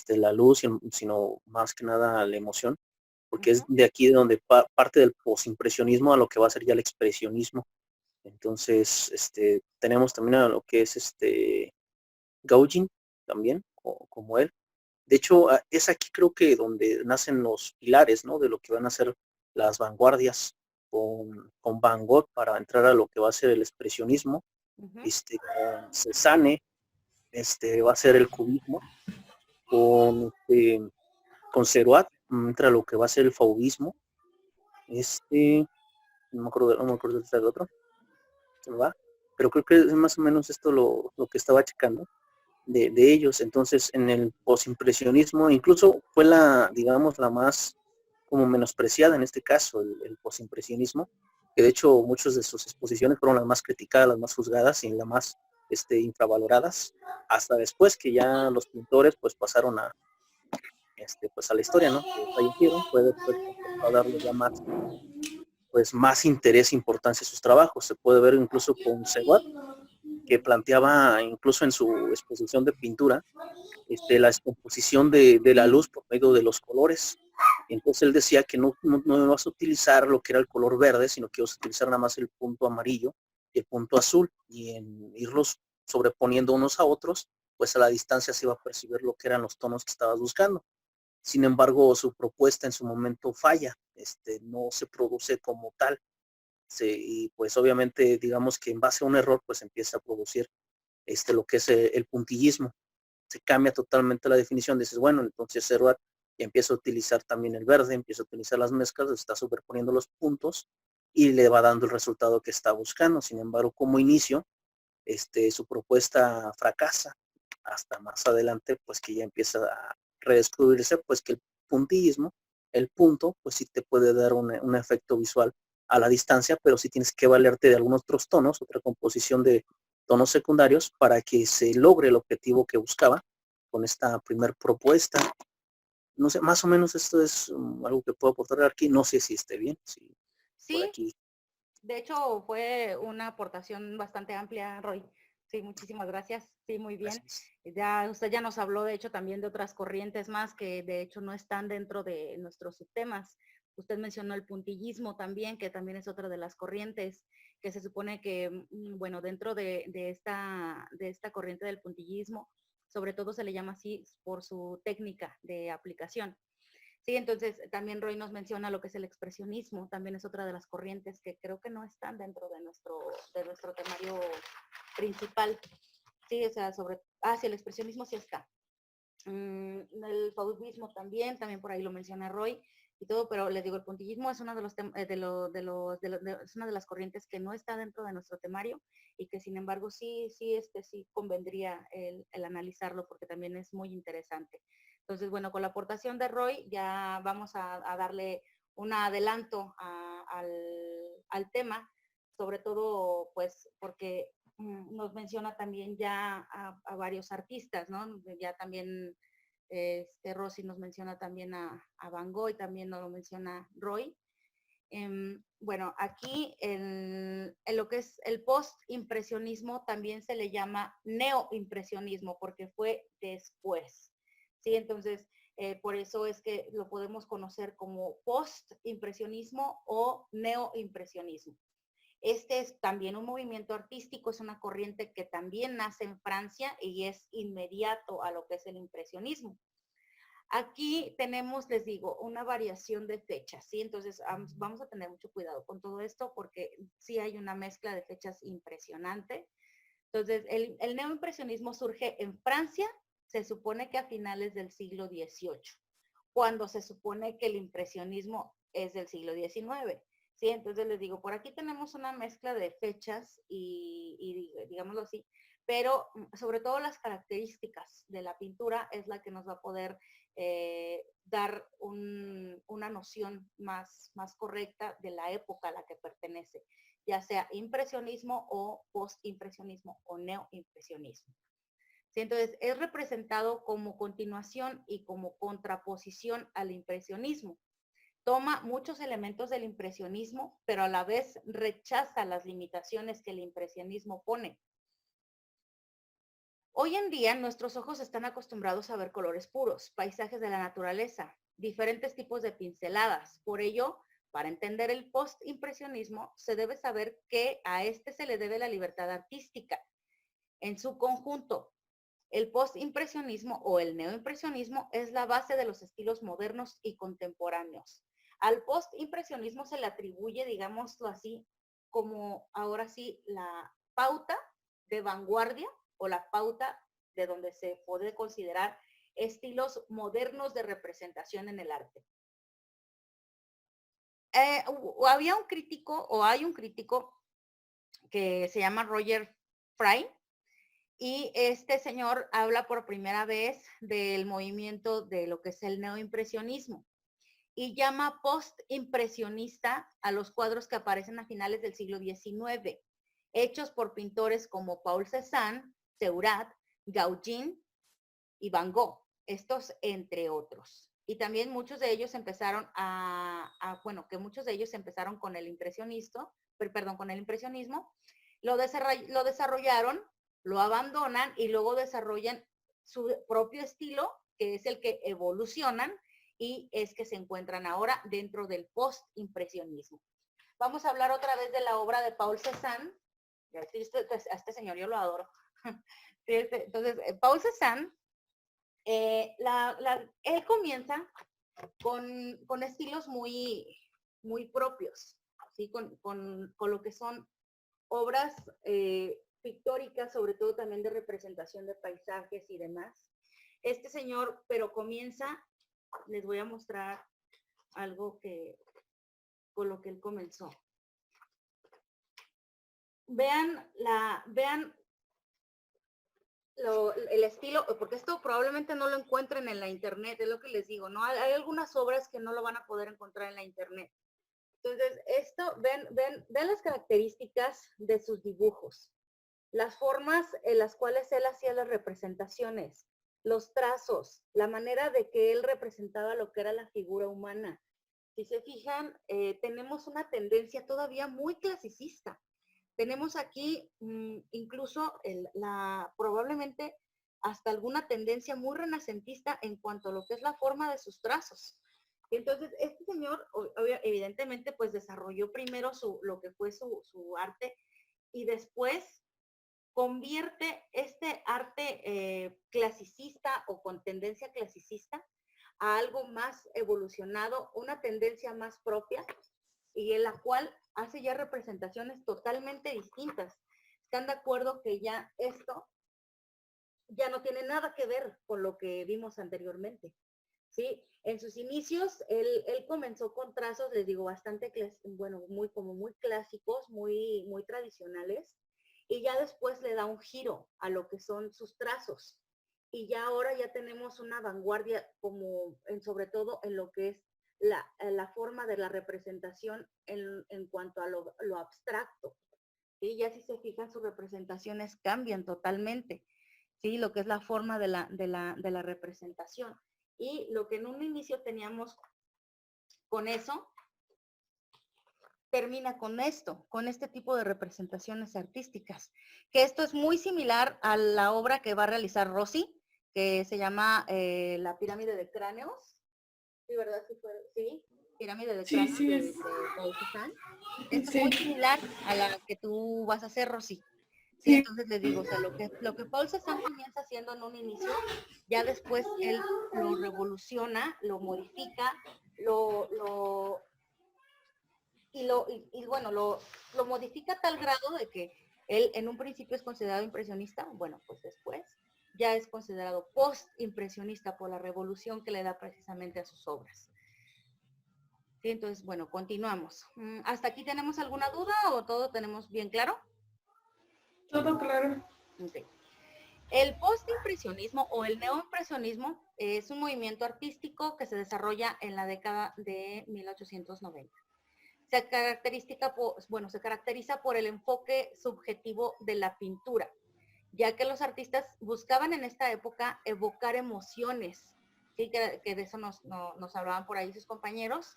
la luz, sino más que nada la emoción, porque es de aquí de donde parte del posimpresionismo a lo que va a ser ya el expresionismo. Entonces, tenemos también a lo que es Gauguin también, como él. De hecho, es aquí creo que donde nacen los pilares, ¿no? De lo que van a ser las vanguardias con Van Gogh para entrar a lo que va a ser el expresionismo. Con Cézanne, va a ser el cubismo. Con Seurat entra lo que va a ser el fauvismo. No me acuerdo del otro, se me va. Pero creo que es más o menos esto lo que estaba checando de ellos. Entonces, en el posimpresionismo, incluso fue digamos, la más como menospreciada en este caso, el posimpresionismo, que de hecho muchas de sus exposiciones fueron las más criticadas, las más juzgadas y las más infravaloradas, hasta después que ya los pintores pues pasaron pues a la historia, ¿no? Que fallecieron, fue después que empezó a darle ya más interés e importancia a sus trabajos. Se puede ver incluso con Seurat, que planteaba incluso en su exposición de pintura la descomposición de la luz por medio de los colores. Entonces él decía que no vas a utilizar lo que era el color verde, sino que vas a utilizar nada más el punto amarillo y el punto azul, y en irlos sobreponiendo unos a otros, pues a la distancia se iba a percibir lo que eran los tonos que estabas buscando. Sin embargo, su propuesta en su momento falla, no se produce como tal. Y pues obviamente, digamos que en base a un error, pues empieza a producir lo que es el puntillismo. Se cambia totalmente la definición. Dices, bueno, entonces Seurat ya empieza a utilizar también el verde, empieza a utilizar las mezclas, está superponiendo los puntos y le va dando el resultado que está buscando. Sin embargo, como inicio, su propuesta fracasa. Hasta más adelante, pues que ya empieza a redescubrirse, pues que el puntillismo, el punto, pues sí te puede dar un efecto visual a la distancia, pero sí tienes que valerte de algunos otros tonos, otra composición de tonos secundarios para que se logre el objetivo que buscaba con esta primer propuesta. No sé, más o menos esto es algo que puedo aportar aquí. No sé si esté bien, si por Sí, aquí. de hecho fue una aportación bastante amplia, Roy. Sí, muchísimas gracias. Sí, muy bien. Gracias. Ya usted ya nos habló, de hecho, también de otras corrientes más que de hecho no están dentro de nuestros subtemas. Usted mencionó el puntillismo también, que también es otra de las corrientes que se supone que, bueno, dentro de esta corriente del puntillismo, sobre todo se le llama así por su técnica de aplicación. Sí, entonces también Roy nos menciona lo que es el expresionismo, también es otra de las corrientes que creo que no están dentro de nuestro temario principal. Sí, o sea, sí, el expresionismo sí está. El fauvismo también por ahí lo menciona Roy, y todo, pero les digo, el puntillismo es uno de los es una de las corrientes que no está dentro de nuestro temario y que sin embargo sí convendría el analizarlo porque también es muy interesante. Entonces, bueno, con la aportación de Roy ya vamos a darle un adelanto al tema, sobre todo pues porque nos menciona también ya a varios artistas, ¿no? Ya también Rosy nos menciona también a Van Gogh y también nos lo menciona Roy. Bueno, aquí en lo que es el post-impresionismo también se le llama neoimpresionismo porque fue después, ¿sí? Entonces, por eso es que lo podemos conocer como post-impresionismo o neoimpresionismo. Este es también un movimiento artístico, es una corriente que también nace en Francia y es inmediato a lo que es el impresionismo. Aquí tenemos, les digo, una variación de fechas, ¿sí? Entonces vamos a tener mucho cuidado con todo esto porque sí hay una mezcla de fechas impresionante. Entonces, el neoimpresionismo surge en Francia, se supone que a finales del siglo XVIII, cuando se supone que el impresionismo es del siglo XIX. ¿Sí? Entonces les digo, por aquí tenemos una mezcla de fechas y digámoslo así, pero sobre todo las características de la pintura es la que nos va a poder dar una noción más correcta de la época a la que pertenece, ya sea impresionismo o postimpresionismo o neoimpresionismo. ¿Sí? Entonces es representado como continuación y como contraposición al impresionismo. Toma muchos elementos del impresionismo, pero a la vez rechaza las limitaciones que el impresionismo pone. Hoy en día nuestros ojos están acostumbrados a ver colores puros, paisajes de la naturaleza, diferentes tipos de pinceladas. Por ello, para entender el postimpresionismo, se debe saber que a este se le debe la libertad artística. En su conjunto, el postimpresionismo o el neoimpresionismo es la base de los estilos modernos y contemporáneos. Al postimpresionismo se le atribuye, digámoslo así, como ahora sí la pauta de vanguardia o la pauta de donde se puede considerar estilos modernos de representación en el arte. Había un crítico o hay un crítico que se llama Roger Fry, y este señor habla por primera vez del movimiento de lo que es el neoimpresionismo y llama postimpresionista a los cuadros que aparecen a finales del siglo XIX, hechos por pintores como Paul Cézanne, Seurat, Gauguin y Van Gogh, estos entre otros. Y también muchos de ellos empezaron muchos de ellos empezaron con el impresionismo, lo desarrollaron, lo abandonan y luego desarrollan su propio estilo, que es el que evolucionan y es que se encuentran ahora dentro del postimpresionismo. Vamos a hablar otra vez de la obra de Paul Cézanne. A este señor yo lo adoro. Entonces, Paul Cézanne, él comienza con estilos muy propios, ¿sí? Con lo que son obras pictóricas, sobre todo también de representación de paisajes y demás. Este señor, pero comienza, les voy a mostrar algo con lo que él comenzó. Vean el estilo, porque esto probablemente no lo encuentren en la internet, es lo que les digo, ¿no? Hay algunas obras que no lo van a poder encontrar en la internet. Entonces, ven las características de sus dibujos, las formas en las cuales él hacía las representaciones, los trazos, la manera de que él representaba lo que era la figura humana. Si se fijan, tenemos una tendencia todavía muy clasicista. Tenemos aquí incluso probablemente hasta alguna tendencia muy renacentista en cuanto a lo que es la forma de sus trazos. Entonces, este señor evidentemente pues desarrolló primero lo que fue su arte y después convierte este arte clasicista o con tendencia clasicista a algo más evolucionado, una tendencia más propia y en la cual hace ya representaciones totalmente distintas. ¿Están de acuerdo que ya esto ya no tiene nada que ver con lo que vimos anteriormente? ¿sí? En sus inicios, él comenzó con trazos, les digo, bastante, bueno, muy clásicos, muy tradicionales, y ya después le da un giro a lo que son sus trazos. Y ya ahora ya tenemos una vanguardia sobre todo en lo que es la forma de la representación en cuanto a lo abstracto. ¿Sí? Ya si se fijan, sus representaciones cambian totalmente, ¿sí? Lo que es la forma de la representación. Y lo que en un inicio teníamos con eso, termina con esto, con este tipo de representaciones artísticas. Que esto es muy similar a la obra que va a realizar Rossi, que se llama La pirámide de cráneos. ¿Sí, verdad? Sí, pirámide de cráneos Sí, de Paul Cézanne. Esto es muy sí, similar a la que tú vas a hacer, Rosy. Sí, sí. entonces les digo, o sea, lo que Paul Cézanne comienza haciendo en un inicio, ya después él lo revoluciona, lo modifica, bueno, lo modifica a tal grado de que él en un principio es considerado impresionista, bueno, pues después ya es considerado post-impresionista por la revolución que le da precisamente a sus obras. Sí, entonces, bueno, continuamos. ¿Hasta aquí tenemos alguna duda o todo tenemos bien claro? Todo claro. Okay. El postimpresionismo o el neoimpresionismo es un movimiento artístico que se desarrolla en la década de 1890. Se caracteriza por el enfoque subjetivo de la pintura, ya que los artistas buscaban en esta época evocar emociones, ¿sí? que de eso nos hablaban por ahí sus compañeros,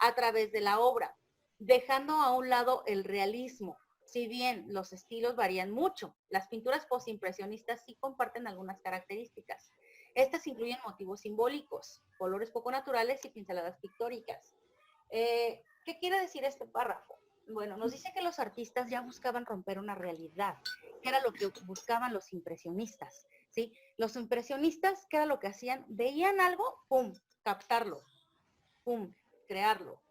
a través de la obra, dejando a un lado el realismo. Si bien los estilos varían mucho, las pinturas postimpresionistas sí comparten algunas características. Estas incluyen motivos simbólicos, colores poco naturales y pinceladas pictóricas. ¿Qué quiere decir este párrafo? Bueno, nos dice que los artistas ya buscaban romper una realidad, que era lo que buscaban los impresionistas, ¿sí? Los impresionistas, ¿qué era lo que hacían? Veían algo, ¡pum!, captarlo, ¡pum!, crearlo,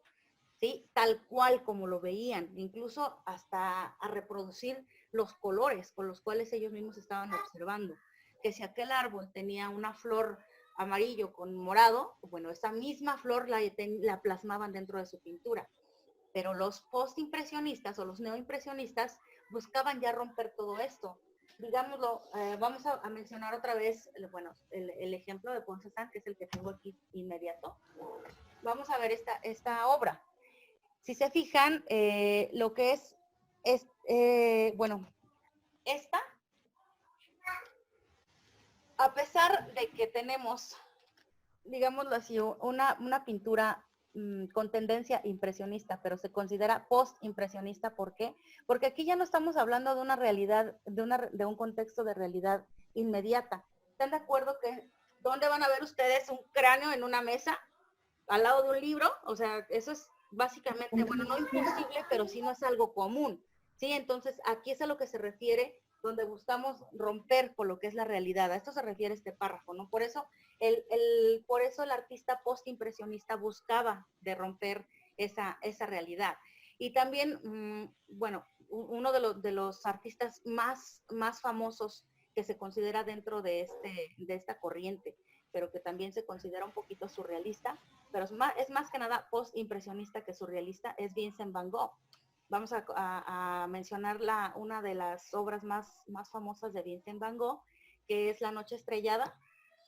¿sí? Tal cual como lo veían, incluso hasta a reproducir los colores con los cuales ellos mismos estaban observando. Que si aquel árbol tenía una flor amarillo con morado, bueno, esa misma flor la plasmaban dentro de su pintura. Pero los postimpresionistas o los neoimpresionistas buscaban ya romper todo esto. Digámoslo, vamos a mencionar otra vez, bueno, el ejemplo de Paul Cézanne, que es el que tengo aquí inmediato. Vamos a ver esta obra. Si se fijan, lo que es bueno, esta, a pesar de que tenemos, digámoslo así, una pintura con tendencia impresionista, pero se considera post-impresionista. ¿Por qué? Porque aquí ya no estamos hablando de una realidad, de un contexto de realidad inmediata. ¿Están de acuerdo que dónde van a ver ustedes un cráneo en una mesa al lado de un libro? O sea, eso es básicamente, bueno, no imposible, pero sí no es algo común, ¿sí? Entonces, aquí es a lo que se refiere, donde buscamos romper con lo que es la realidad. A esto se refiere este párrafo, ¿no? Por eso por eso el artista postimpresionista buscaba de romper esa realidad. Y también, bueno, uno de los artistas más famosos que se considera dentro de esta corriente, pero que también se considera un poquito surrealista, pero es más que nada postimpresionista que surrealista, es Vincent Van Gogh. Vamos a mencionar una de las obras más famosas de Vincent Van Gogh, que es La Noche Estrellada.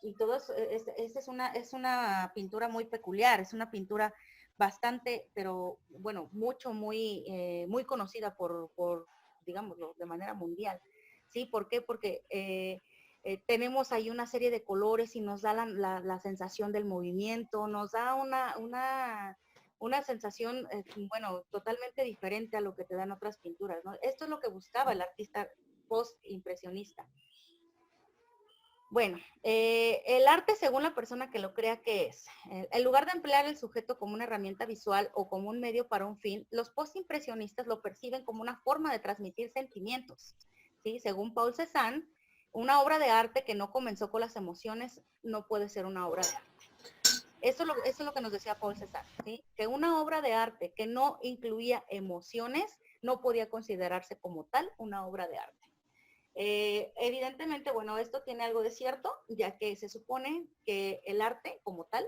Y todo es una pintura muy peculiar, es una pintura bastante, pero bueno, muy conocida por digámoslo, de manera mundial. ¿Sí? ¿Por qué? Porque tenemos ahí una serie de colores y nos da la sensación del movimiento, nos da una sensación, bueno, totalmente diferente a lo que te dan otras pinturas, ¿no? Esto es lo que buscaba el artista post-impresionista. Bueno, el arte, según la persona que lo crea, ¿qué es? En lugar de emplear el sujeto como una herramienta visual o como un medio para un fin, los postimpresionistas lo perciben como una forma de transmitir sentimientos, ¿sí? Según Paul Cézanne, una obra de arte que no comenzó con las emociones no puede ser una obra de arte. Eso es lo que nos decía Paul Cézanne, ¿sí? Que una obra de arte que no incluía emociones no podía considerarse como tal una obra de arte. Evidentemente, bueno, esto tiene algo de cierto, ya que se supone que el arte como tal,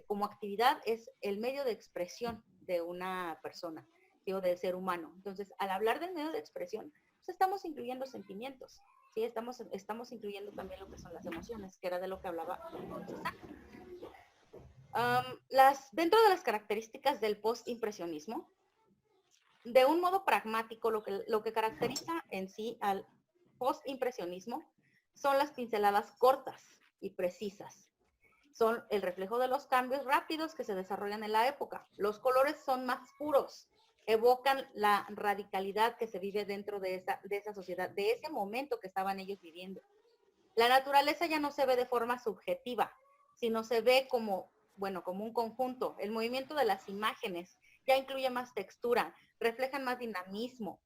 como actividad, es el medio de expresión de una persona, ¿sí? O del ser humano. Entonces, al hablar del medio de expresión, pues estamos incluyendo sentimientos, ¿sí? Estamos incluyendo también lo que son las emociones, que era de lo que hablaba César. Dentro de las características del postimpresionismo, de un modo pragmático, lo que caracteriza en sí al postimpresionismo son las pinceladas cortas y precisas. Son el reflejo de los cambios rápidos que se desarrollan en la época. Los colores son más puros, evocan la radicalidad que se vive dentro de esa sociedad, de ese momento que estaban ellos viviendo. La naturaleza ya no se ve de forma subjetiva, sino se ve como, bueno, como un conjunto. El movimiento de las imágenes ya incluye más textura, reflejan más dinamismo.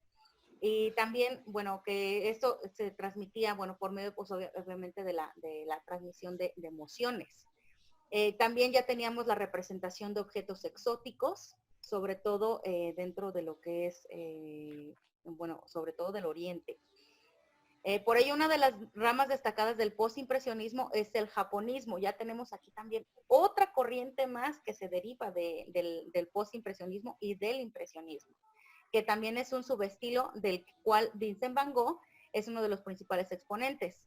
Y también, bueno, que esto se transmitía, bueno, por medio, pues, obviamente, de la transmisión de emociones. También ya teníamos la representación de objetos exóticos, sobre todo dentro de lo que es, bueno, sobre todo del Oriente. Por ello, una de las ramas destacadas del postimpresionismo es el japonismo. Ya tenemos aquí también otra corriente más que se deriva del postimpresionismo y del impresionismo, que también es un subestilo del cual Vincent Van Gogh es uno de los principales exponentes.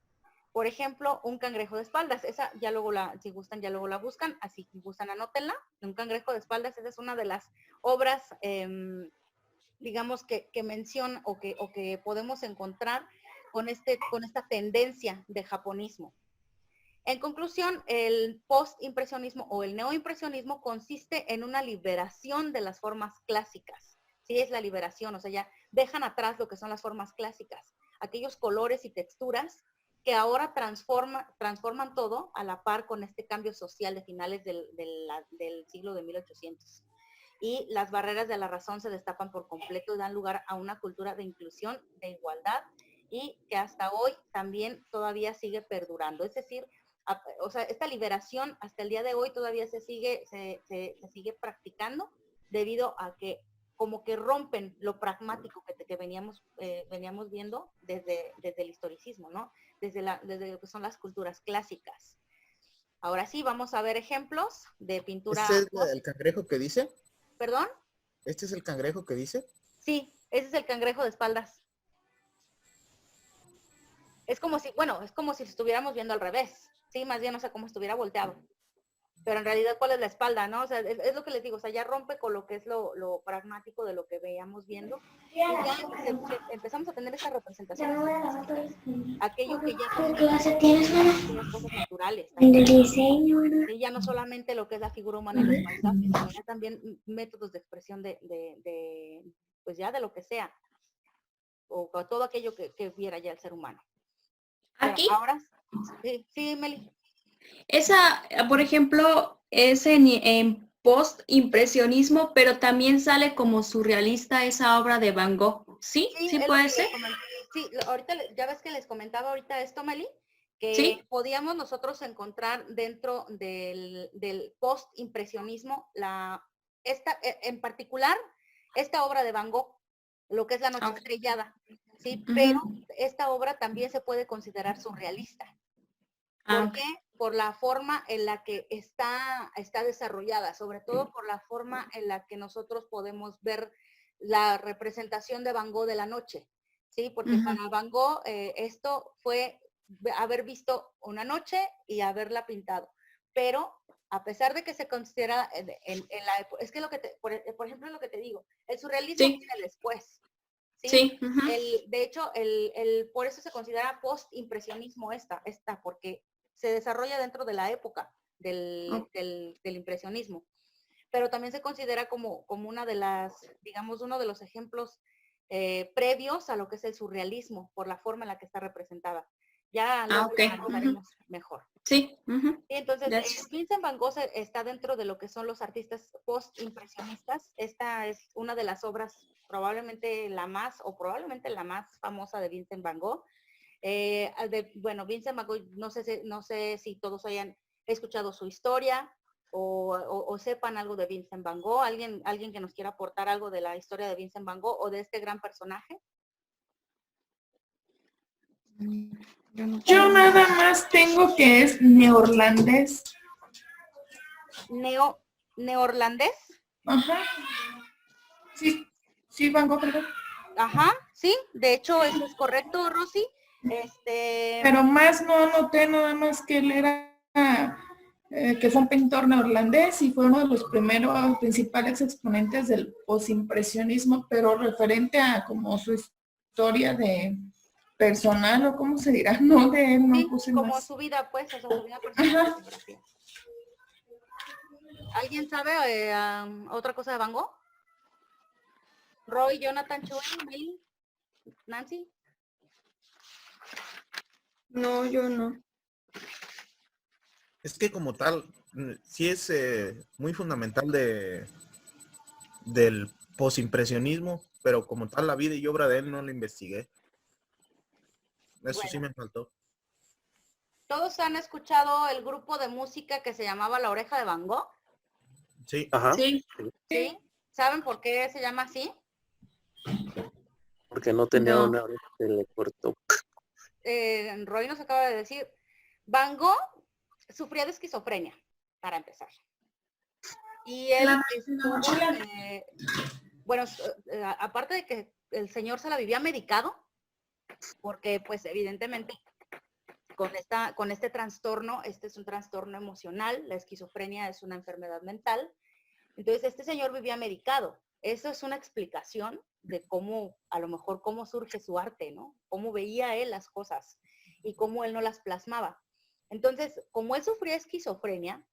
Por ejemplo, un cangrejo de espaldas. Esa ya luego si gustan, ya luego la buscan, así que gustan, anótenla. Un cangrejo de espaldas, esa es una de las obras, digamos, que menciona o que podemos encontrar con esta tendencia de japonismo. En conclusión, el postimpresionismo o el neoimpresionismo consiste en una liberación de las formas clásicas. Sí, es la liberación, o sea, ya dejan atrás lo que son las formas clásicas, aquellos colores y texturas que ahora transforman todo a la par con este cambio social de finales del siglo de 1800. Y las barreras de la razón se destapan por completo y dan lugar a una cultura de inclusión, de igualdad, y que hasta hoy también todavía sigue perdurando. Es decir, o sea, esta liberación hasta el día de hoy todavía se sigue practicando debido a que como que rompen lo pragmático que veníamos viendo desde el historicismo, ¿no? Desde lo que son las culturas clásicas. Ahora sí, vamos a ver ejemplos de pintura. ¿Este es el cangrejo que dice? ¿Perdón? ¿Este es el cangrejo que dice? Sí, ese es el cangrejo de espaldas. Es como si lo estuviéramos viendo al revés. Sí, más bien, o sea, como si estuviera volteado. Pero en realidad, ¿cuál es la espalda, no? O sea, es lo que les digo, o sea, ya rompe con lo que es lo pragmático de lo que veíamos viendo. Y ya empezamos a tener esta representación. Aquello que ya son cosas naturales. Y ya no solamente lo que es la figura humana y los paisajes, sino ya también métodos de expresión pues ya de lo que sea. O todo aquello que viera ya el ser humano. Aquí, Ahora, sí, Meli. esa, por ejemplo, es en post-impresionismo, pero también sale como surrealista esa obra de Van Gogh. ¿Sí? ¿Sí puede ser? Sí, ahorita ya ves que les comentaba ahorita esto, Meli, que ¿Sí? podíamos nosotros encontrar dentro del post-impresionismo en particular esta obra de Van Gogh, lo que es La Noche Estrellada, ¿sí? Pero esta obra también se puede considerar surrealista. ¿Por qué? Por la forma en la que está desarrollada, sobre todo por la forma en la que nosotros podemos ver la representación de Van Gogh de la noche, ¿sí? Porque para Van Gogh esto fue haber visto una noche y haberla pintado. Pero a pesar de que se considera es que por ejemplo, lo que te digo, el surrealismo viene después. ¿Sí? De hecho, por eso se considera post-impresionismo esta, porque se desarrolla dentro de la época del impresionismo. Pero también se considera como una de las, digamos, uno de los ejemplos previos a lo que es el surrealismo, por la forma en la que está representada. Ya luego lo hablaremos mejor. Sí. Y entonces, Vincent Van Gogh está dentro de lo que son los artistas post-impresionistas. Esta es una de las obras, probablemente la más famosa de Vincent Van Gogh. Vincent Van Gogh, no sé si todos hayan escuchado su historia o sepan algo de Vincent Van Gogh. ¿Alguien que nos quiera aportar algo de la historia de Vincent Van Gogh o de este gran personaje? Yo nada más tengo que es neerlandés. Neerlandés. Ajá. Sí, sí, Van Gogh, perdón. Ajá, sí, de hecho eso es correcto, Rosy. Pero más no anoté, nada más que él era, que fue un pintor neerlandés y fue uno de los primeros principales exponentes del posimpresionismo, pero referente a como su historia de personal o cómo se dirá, no de él, no Sí, puse como más. su vida, pues, o sea, su vida personal. Fotografía. ¿Alguien sabe otra cosa de Van Gogh? Roy, Jonathan, Chuy, Mel, Nancy. No, yo no. Es que como tal, sí es muy fundamental del posimpresionismo, pero como tal la vida y obra de él no la investigué. Eso Bueno. sí me faltó. ¿Todos han escuchado el grupo de música que se llamaba La Oreja de Van Gogh? Sí. Ajá. Sí. ¿Sí? ¿Saben por qué se llama así? Porque no tenía No. una oreja, se le cortó. Roy nos acaba de decir, Van Gogh sufría de esquizofrenia, para empezar. Y él estuvo, bueno, aparte de que el señor se la vivía medicado, porque pues evidentemente con este trastorno, este es un trastorno emocional, la esquizofrenia es una enfermedad mental, entonces este señor vivía medicado. Eso es una explicación de cómo, a lo mejor, cómo surge su arte, ¿no? Cómo veía él las cosas y cómo él no las plasmaba. Entonces, como él sufría esquizofrenia,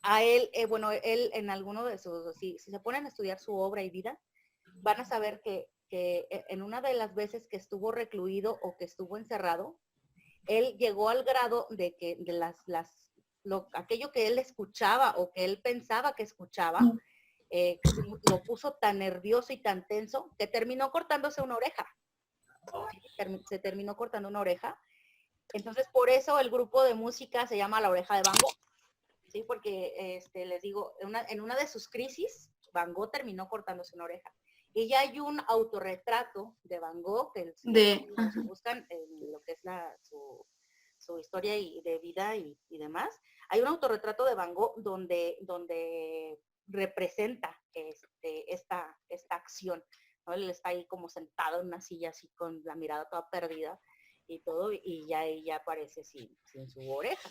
a él, bueno, él en alguno de sus, si se ponen a estudiar su obra y vida, van a saber que en una de las veces que estuvo recluido o que estuvo encerrado, él llegó al grado de que de aquello que él escuchaba o que él pensaba que escuchaba, lo puso tan nervioso y tan tenso que terminó cortándose una oreja. Se terminó cortando una oreja. Entonces, por eso el grupo de música se llama La Oreja de Van Gogh. ¿Sí? Porque les digo, en una de sus crisis, Van Gogh terminó cortándose una oreja. Y ya hay un autorretrato de Van Gogh, que si buscan lo que es su historia y de vida y demás, hay un autorretrato de Van Gogh donde representa esta acción, ¿no? Él está ahí como sentado en una silla así con la mirada toda perdida y todo, y ya ella aparece sin su oreja.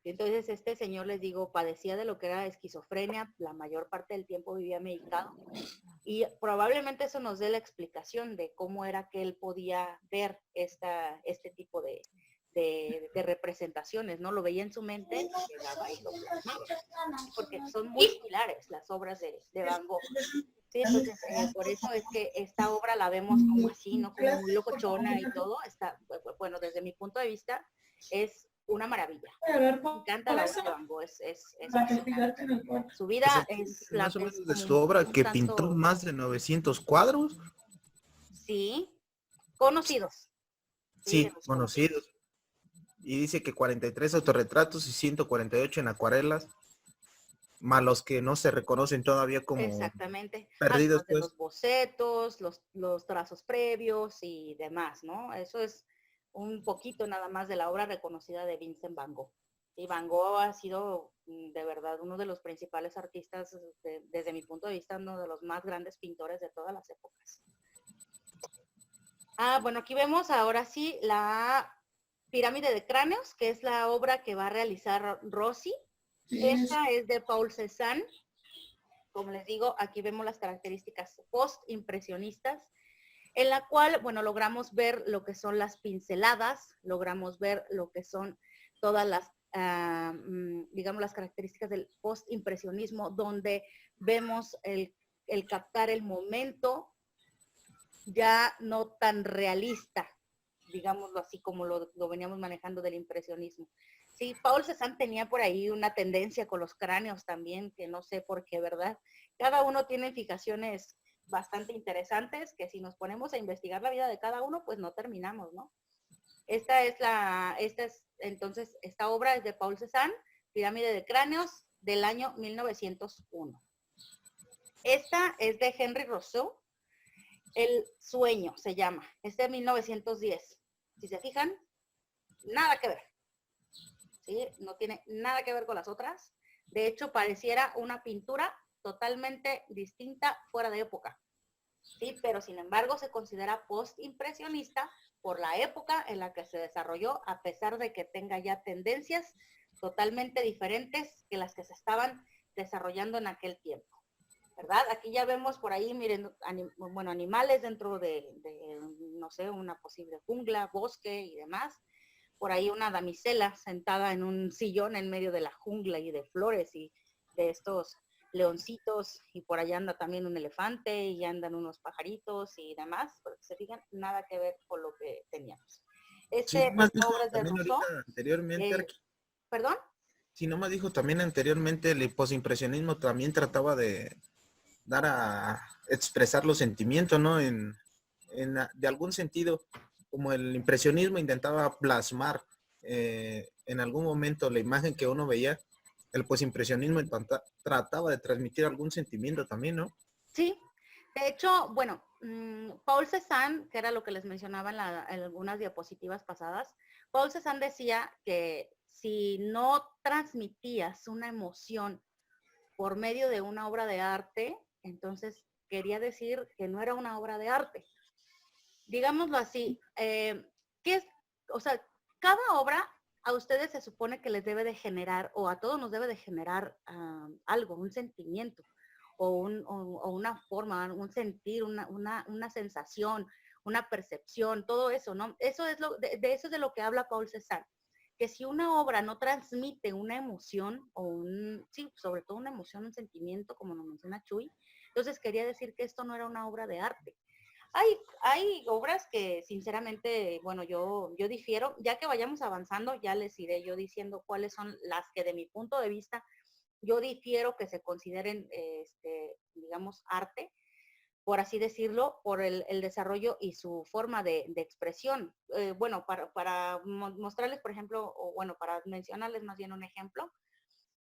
Entonces este señor, les digo, padecía de lo que era esquizofrenia, la mayor parte del tiempo vivía medicado y probablemente eso nos dé la explicación de cómo era que él podía ver este tipo de representaciones, ¿no? Lo veía en su mente y llegaba y lo plasmaba, porque son muy similares las obras de Van Gogh. Sí, entonces por eso es que esta obra la vemos como así, ¿no? Como muy locochona y todo. Bueno, desde mi punto de vista es una maravilla. Me encanta la obra de Van Gogh, es su vida es más o menos de su obra que pintó más de 900 cuadros. Sí, conocidos. Sí, conocidos. Y dice que 43 autorretratos y 148 en acuarelas, más los que no se reconocen todavía como exactamente perdidos, pues. Los bocetos, los trazos previos y demás, ¿no? Eso es un poquito nada más de la obra reconocida de Vincent Van Gogh. Y Van Gogh ha sido de verdad uno de los principales artistas, desde mi punto de vista, uno de los más grandes pintores de todas las épocas. Bueno, aquí vemos ahora sí la Pirámide de Cráneos, que es la obra que va a realizar Rosy. Esta es de Paul Cézanne. Como les digo, aquí vemos las características post-impresionistas, en la cual, bueno, logramos ver lo que son las pinceladas, logramos ver lo que son todas las, digamos, las características del post-impresionismo, donde vemos el captar el momento ya no tan realista, digámoslo así como lo veníamos manejando del impresionismo. Sí, Paul Cézanne tenía por ahí una tendencia con los cráneos también, que no sé por qué, ¿verdad? Cada uno tiene fijaciones bastante interesantes, que si nos ponemos a investigar la vida de cada uno, pues no terminamos, ¿no? Entonces, esta obra es de Paul Cézanne, Pirámide de Cráneos, del año 1901. Esta es de Henri Rousseau, El Sueño se llama, es de 1910. Si se fijan, nada que ver. ¿Sí? No tiene nada que ver con las otras. De hecho, pareciera una pintura totalmente distinta, fuera de época. ¿Sí? Pero sin embargo se considera postimpresionista por la época en la que se desarrolló, a pesar de que tenga ya tendencias totalmente diferentes que las que se estaban desarrollando en aquel tiempo, ¿verdad? Aquí ya vemos por ahí, miren, animales dentro de, no sé, una posible jungla, bosque y demás. Por ahí una damisela sentada en un sillón en medio de la jungla y de flores y de estos leoncitos, y por allá anda también un elefante y andan unos pajaritos y demás, porque se fijan, nada que ver con lo que teníamos. Sí, Este, nomás pues, dijo obras de también Rousseau, ahorita anteriormente, ¿perdón? sí, nomás dijo también anteriormente, el posimpresionismo también trataba de dar a expresar los sentimientos, ¿no? De algún sentido, como el impresionismo intentaba plasmar en algún momento la imagen que uno veía, el posimpresionismo trataba de transmitir algún sentimiento también, ¿no? Sí, de hecho, bueno, Paul Cézanne, que era lo que les mencionaba en algunas diapositivas pasadas, Paul Cézanne decía que si no transmitías una emoción por medio de una obra de arte, entonces quería decir que no era una obra de arte. Digámoslo así, ¿qué es? O sea, cada obra a ustedes se supone que les debe de generar, o a todos nos debe de generar algo, un sentimiento, o una forma, un sentir, una sensación, una percepción, todo eso, ¿no? Eso es de eso es de lo que habla Paul Cézanne, que si una obra no transmite una emoción, sí, sobre todo una emoción, un sentimiento, como nos menciona Chuy, entonces quería decir que esto no era una obra de arte. Hay obras que sinceramente, bueno, yo difiero, ya que vayamos avanzando, ya les iré yo diciendo cuáles son las que de mi punto de vista yo difiero que se consideren, digamos, arte, por así decirlo, por el desarrollo y su forma de expresión. Bueno, para mostrarles, por ejemplo, o bueno, para mencionarles más bien un ejemplo,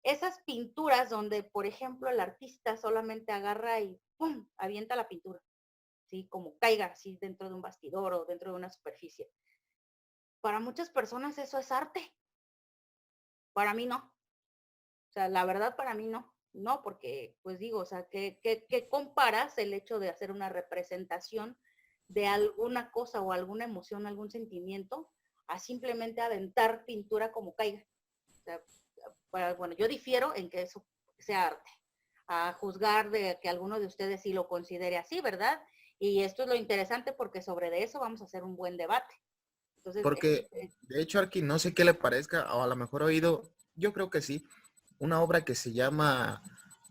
esas pinturas donde, por ejemplo, el artista solamente agarra y ¡pum!, avienta la pintura. ¿Sí? Como caiga así dentro de un bastidor o dentro de una superficie. Para muchas personas eso es arte. Para mí no. O sea, la verdad para mí no. No, porque, pues digo, o sea, ¿qué comparas el hecho de hacer una representación de alguna cosa o alguna emoción, algún sentimiento, a simplemente aventar pintura como caiga? O sea, bueno, yo difiero en que eso sea arte. A juzgar de que alguno de ustedes sí lo considere así, ¿verdad? Y esto es lo interesante porque sobre de eso vamos a hacer un buen debate. Entonces, Porque, de hecho, Arqui, no sé qué le parezca, o a lo mejor he oído, yo creo que sí, una obra que se llama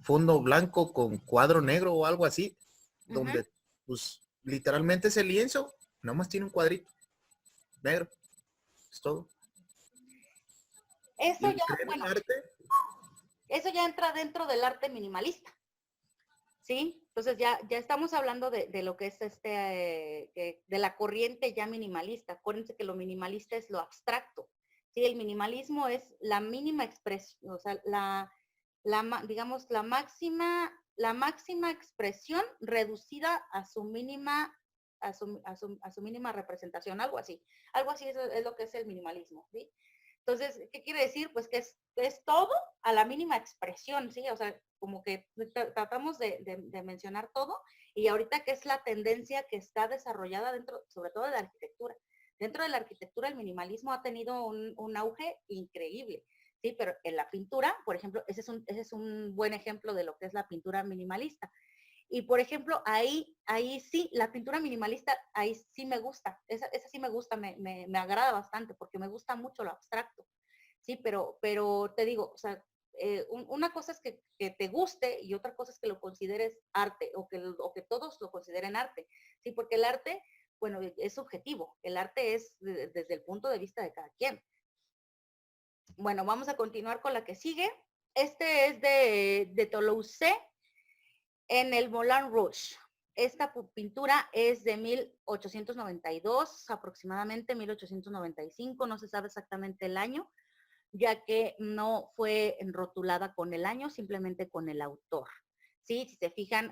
Fondo Blanco con cuadro negro o algo así, donde, pues, literalmente ese lienzo nomás tiene un cuadrito negro, es todo. eso ¿Y ya, creen en bueno, arte? eso ya entra dentro del arte minimalista, ¿sí? Entonces ya estamos hablando de lo que es de la corriente ya minimalista. Acuérdense que lo minimalista es lo abstracto, ¿sí? El minimalismo es la mínima expresión, o sea, digamos, la máxima expresión reducida a su mínima, a su mínima representación, algo así es lo que es el minimalismo, ¿sí? Entonces, ¿qué quiere decir? Pues que es todo a la mínima expresión, ¿sí? O sea, como que tratamos de mencionar todo, y ahorita que es la tendencia que está desarrollada dentro, sobre todo de la arquitectura. Dentro de la arquitectura el minimalismo ha tenido un auge increíble, ¿sí? Pero en la pintura, por ejemplo, ese es un buen ejemplo de lo que es la pintura minimalista. Y por ejemplo, ahí sí, la pintura minimalista, ahí sí me gusta, esa sí me gusta, me agrada bastante, porque me gusta mucho lo abstracto, ¿sí? Pero te digo, o sea, una cosa es que te guste y otra cosa es que lo consideres arte, o que todos lo consideren arte, ¿sí? Porque el arte, bueno, es subjetivo, el arte es desde el punto de vista de cada quien. Bueno, vamos a continuar con la que sigue. Este es de Toulouse, en el Moulin Rouge. Esta pintura es de 1892, aproximadamente 1895, no se sabe exactamente el año, ya que no fue enrotulada con el año, simplemente con el autor. Sí, si se fijan,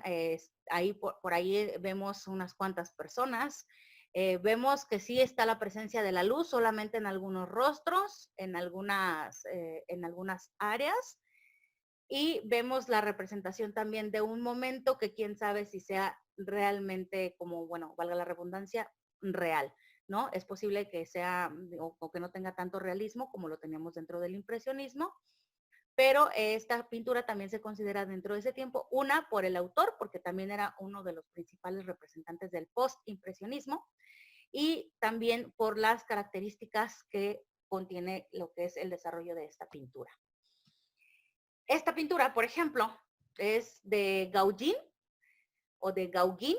ahí por ahí vemos unas cuantas personas. Vemos que sí está la presencia de la luz solamente en algunos rostros, en algunas áreas, y vemos la representación también de un momento que quién sabe si sea realmente, como, bueno, valga la redundancia, real, ¿no? Es posible que sea, o que no tenga tanto realismo como lo teníamos dentro del impresionismo, pero esta pintura también se considera dentro de ese tiempo, una por el autor, porque también era uno de los principales representantes del post-impresionismo, y también por las características que contiene lo que es el desarrollo de esta pintura. Esta pintura, por ejemplo, es de Gauguin o de Gauguin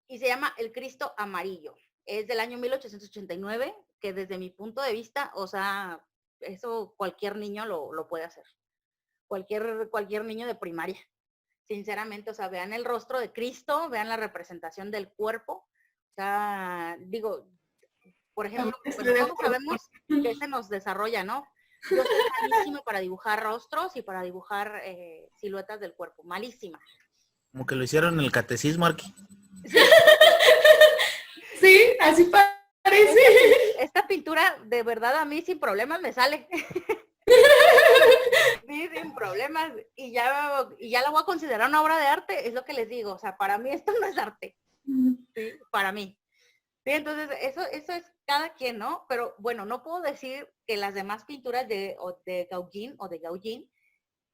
y se llama El Cristo Amarillo. Es del año 1889, que desde mi punto de vista, o sea, eso cualquier niño lo puede hacer. Cualquier niño de primaria. Sinceramente, o sea, vean el rostro de Cristo, vean la representación del cuerpo. O sea, digo, por ejemplo, pues todos sabemos que se nos desarrolla, ¿no? Yo soy malísima para dibujar rostros y para dibujar siluetas del cuerpo. Malísima. Como que lo hicieron en el catecismo, Arqui. Sí, así parece. Esta pintura, de verdad, a mí sin problemas me sale. Sí, sin problemas. Y ya la voy a considerar una obra de arte, es lo que les digo. O sea, para mí esto no es arte. Sí, para mí. Sí, entonces eso es cada quien, ¿no? Pero bueno, no puedo decir que las demás pinturas de Gauguin o de Gauguin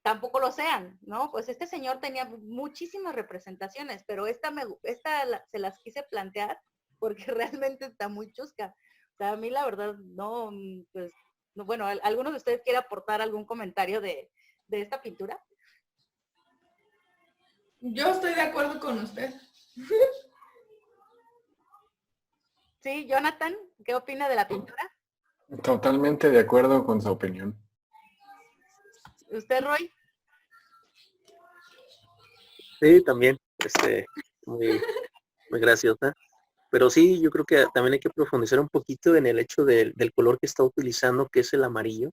tampoco lo sean, ¿no? Pues este señor tenía muchísimas representaciones, pero se las quise plantear porque realmente está muy chusca. O sea, a mí la verdad no, pues, no, bueno, ¿alguno de ustedes quiere aportar algún comentario de esta pintura? Yo estoy de acuerdo con usted. Sí, Jonathan, ¿qué opina de la pintura? Totalmente de acuerdo con su opinión. ¿Usted, Roy? Sí, también, muy, muy graciosa. Pero sí, yo creo que también hay que profundizar un poquito en el hecho del color que está utilizando, que es el amarillo,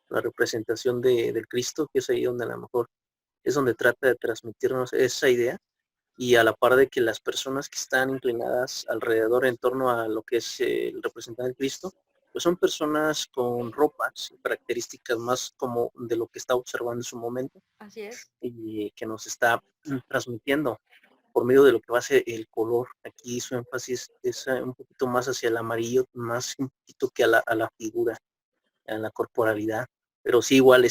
la representación del Cristo, que es ahí donde a lo mejor es donde trata de transmitirnos esa idea, y a la par de que las personas que están inclinadas alrededor en torno a lo que es el representante del Cristo, pues son personas con ropas y características más como de lo que está observando en su momento Así es. y que nos está transmitiendo por medio de lo que va a ser el color. Aquí su énfasis es un poquito más hacia el amarillo, más un poquito que a la figura, a la corporalidad. Pero sí, igual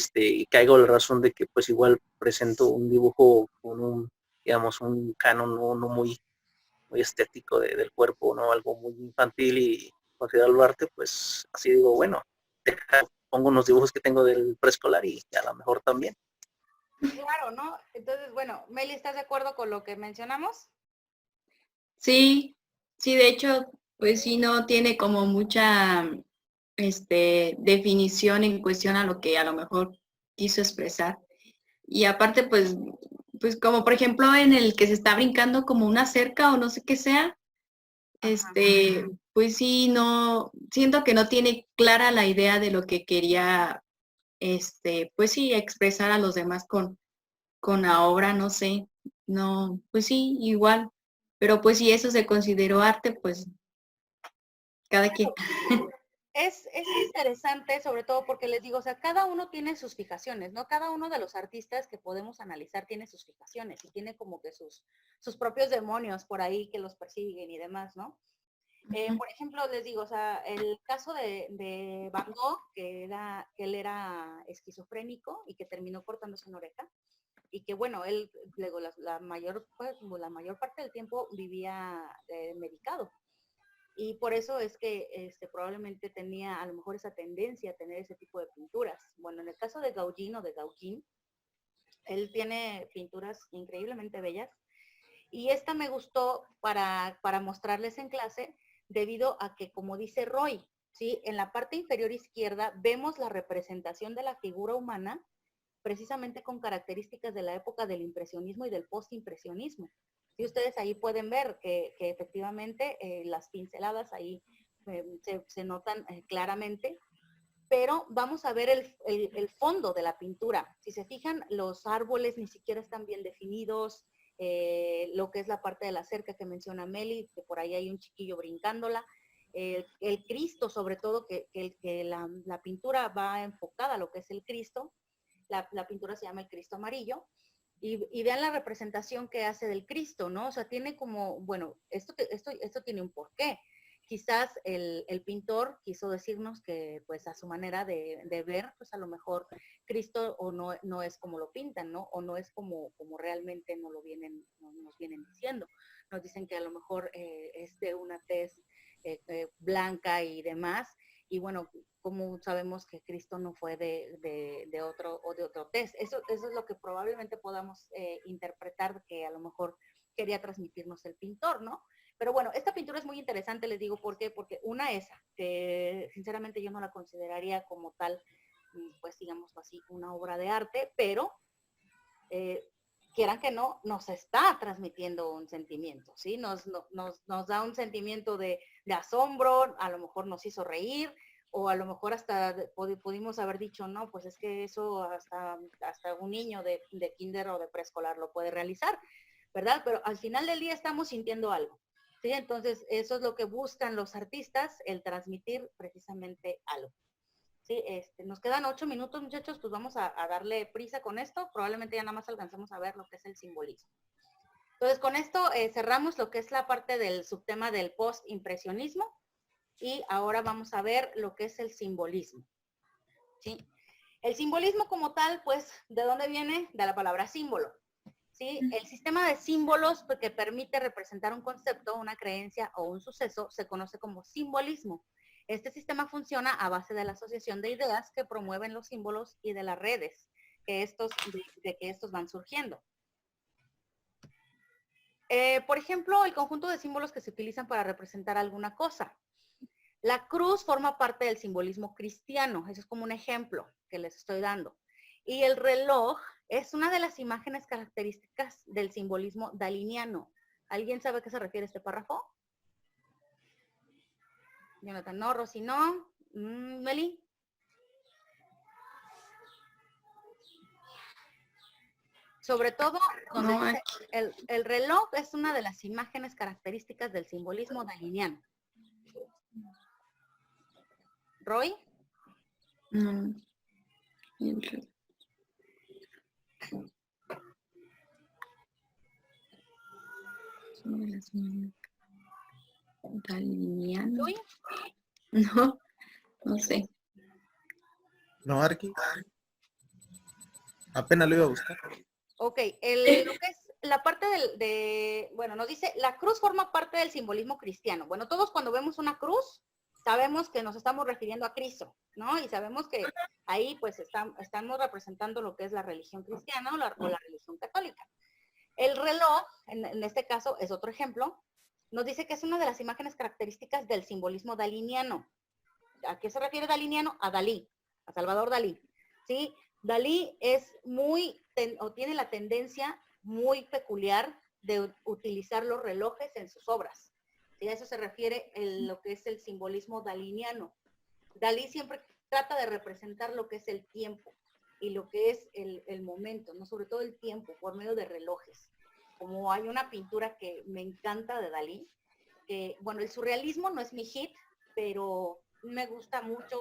caigo a la razón de que pues igual presento un dibujo con digamos, un canon no muy, muy estético del cuerpo, ¿no? Algo muy infantil y considerarlo arte, pues así digo, bueno, pongo unos dibujos que tengo del preescolar y a lo mejor también. Claro, ¿no? Entonces, bueno, Meli, ¿estás de acuerdo con lo que mencionamos? Sí, sí, de hecho, pues sí, no tiene como mucha definición en cuestión a lo que a lo mejor quiso expresar. Y aparte, pues como por ejemplo en el que se está brincando como una cerca o no sé qué sea, pues sí, no, siento que no tiene clara la idea de lo que quería, pues sí, expresar a los demás con la obra, no sé, no, pues sí, igual, pero pues si eso se consideró arte, pues cada quien. Es interesante, sobre todo porque les digo, o sea, cada uno tiene sus fijaciones, ¿no? Cada uno de los artistas que podemos analizar tiene sus fijaciones y tiene como que sus propios demonios por ahí que los persiguen y demás, ¿no? Por ejemplo, les digo, o sea, el caso de Van Gogh, que él era esquizofrénico y que terminó cortándose una oreja, y que bueno, él luego la mayor parte del tiempo vivía medicado. Y por eso es que probablemente tenía a lo mejor esa tendencia a tener ese tipo de pinturas. Bueno, en el caso de Gauguin o de Gauguin, él tiene pinturas increíblemente bellas. Y esta me gustó para mostrarles en clase, debido a que, como dice Roy, ¿sí? En la parte inferior izquierda vemos la representación de la figura humana, precisamente con características de la época del impresionismo y del postimpresionismo. Y ustedes ahí pueden ver que efectivamente las pinceladas ahí se notan claramente, pero vamos a ver el fondo de la pintura. Si se fijan, los árboles ni siquiera están bien definidos, lo que es la parte de la cerca que menciona Meli, que por ahí hay un chiquillo brincándola, el Cristo, sobre todo, que la pintura va enfocada a lo que es el Cristo. La pintura se llama el Cristo amarillo. Y vean la representación que hace del Cristo, ¿no? O sea, tiene como, bueno, esto tiene un porqué. Quizás el pintor quiso decirnos que, pues, a su manera de ver, pues, a lo mejor Cristo o no es como lo pintan, ¿no? O no es como realmente nos vienen diciendo. Nos dicen que a lo mejor es de una tez blanca y demás. Y bueno, como sabemos que Cristo no fue de otro test. Eso es lo que probablemente podamos interpretar que a lo mejor quería transmitirnos el pintor, ¿no? Pero bueno, esta pintura es muy interesante, les digo por qué, porque una esa, que sinceramente yo no la consideraría como tal, pues digamos así, una obra de arte, pero quieran que no, nos está transmitiendo un sentimiento, ¿sí? Nos da un sentimiento de asombro, a lo mejor nos hizo reír, o a lo mejor hasta pudimos haber dicho, no, pues es que eso hasta un niño de kinder o de preescolar lo puede realizar, ¿verdad? Pero al final del día estamos sintiendo algo, ¿sí? Entonces, eso es lo que buscan los artistas, el transmitir precisamente algo. Sí, nos quedan 8 minutos, muchachos, pues vamos a darle prisa con esto. Probablemente ya nada más alcancemos a ver lo que es el simbolismo. Entonces, con esto cerramos lo que es la parte del subtema del post-impresionismo y ahora vamos a ver lo que es el simbolismo. ¿Sí? El simbolismo como tal, pues, ¿de dónde viene? De la palabra símbolo. ¿Sí? El sistema de símbolos que permite representar un concepto, una creencia o un suceso se conoce como simbolismo. Este sistema funciona a base de la asociación de ideas que promueven los símbolos y de las redes de que estos van surgiendo. Por ejemplo, el conjunto de símbolos que se utilizan para representar alguna cosa. La cruz forma parte del simbolismo cristiano. Eso es como un ejemplo que les estoy dando. Y el reloj es una de las imágenes características del simbolismo daliniano. ¿Alguien sabe a qué se refiere este párrafo? Jonathan, no. Rosy, no. Meli. Sobre todo, donde No, dice, el reloj es una de las imágenes características del simbolismo daliniano. ¿Roy? no. Daliniano. ¿Luis? No, no sé. No, Arqui. Apenas lo iba a buscar. Ok, lo que es la parte bueno, nos dice, la cruz forma parte del simbolismo cristiano. Bueno, todos cuando vemos una cruz, sabemos que nos estamos refiriendo a Cristo, ¿no? Y sabemos que ahí pues estamos representando lo que es la religión cristiana o la religión católica. El reloj, en este caso, es otro ejemplo, nos dice que es una de las imágenes características del simbolismo daliniano. ¿A qué se refiere daliniano? A Dalí, a Salvador Dalí, ¿sí? Dalí es tiene la tendencia muy peculiar de utilizar los relojes en sus obras. ¿Sí? A eso se refiere lo que es el simbolismo daliniano. Dalí siempre trata de representar lo que es el tiempo y lo que es el momento, ¿no? Sobre todo el tiempo, por medio de relojes. Como hay una pintura que me encanta de Dalí, que, bueno, el surrealismo no es mi hit, pero me gusta mucho,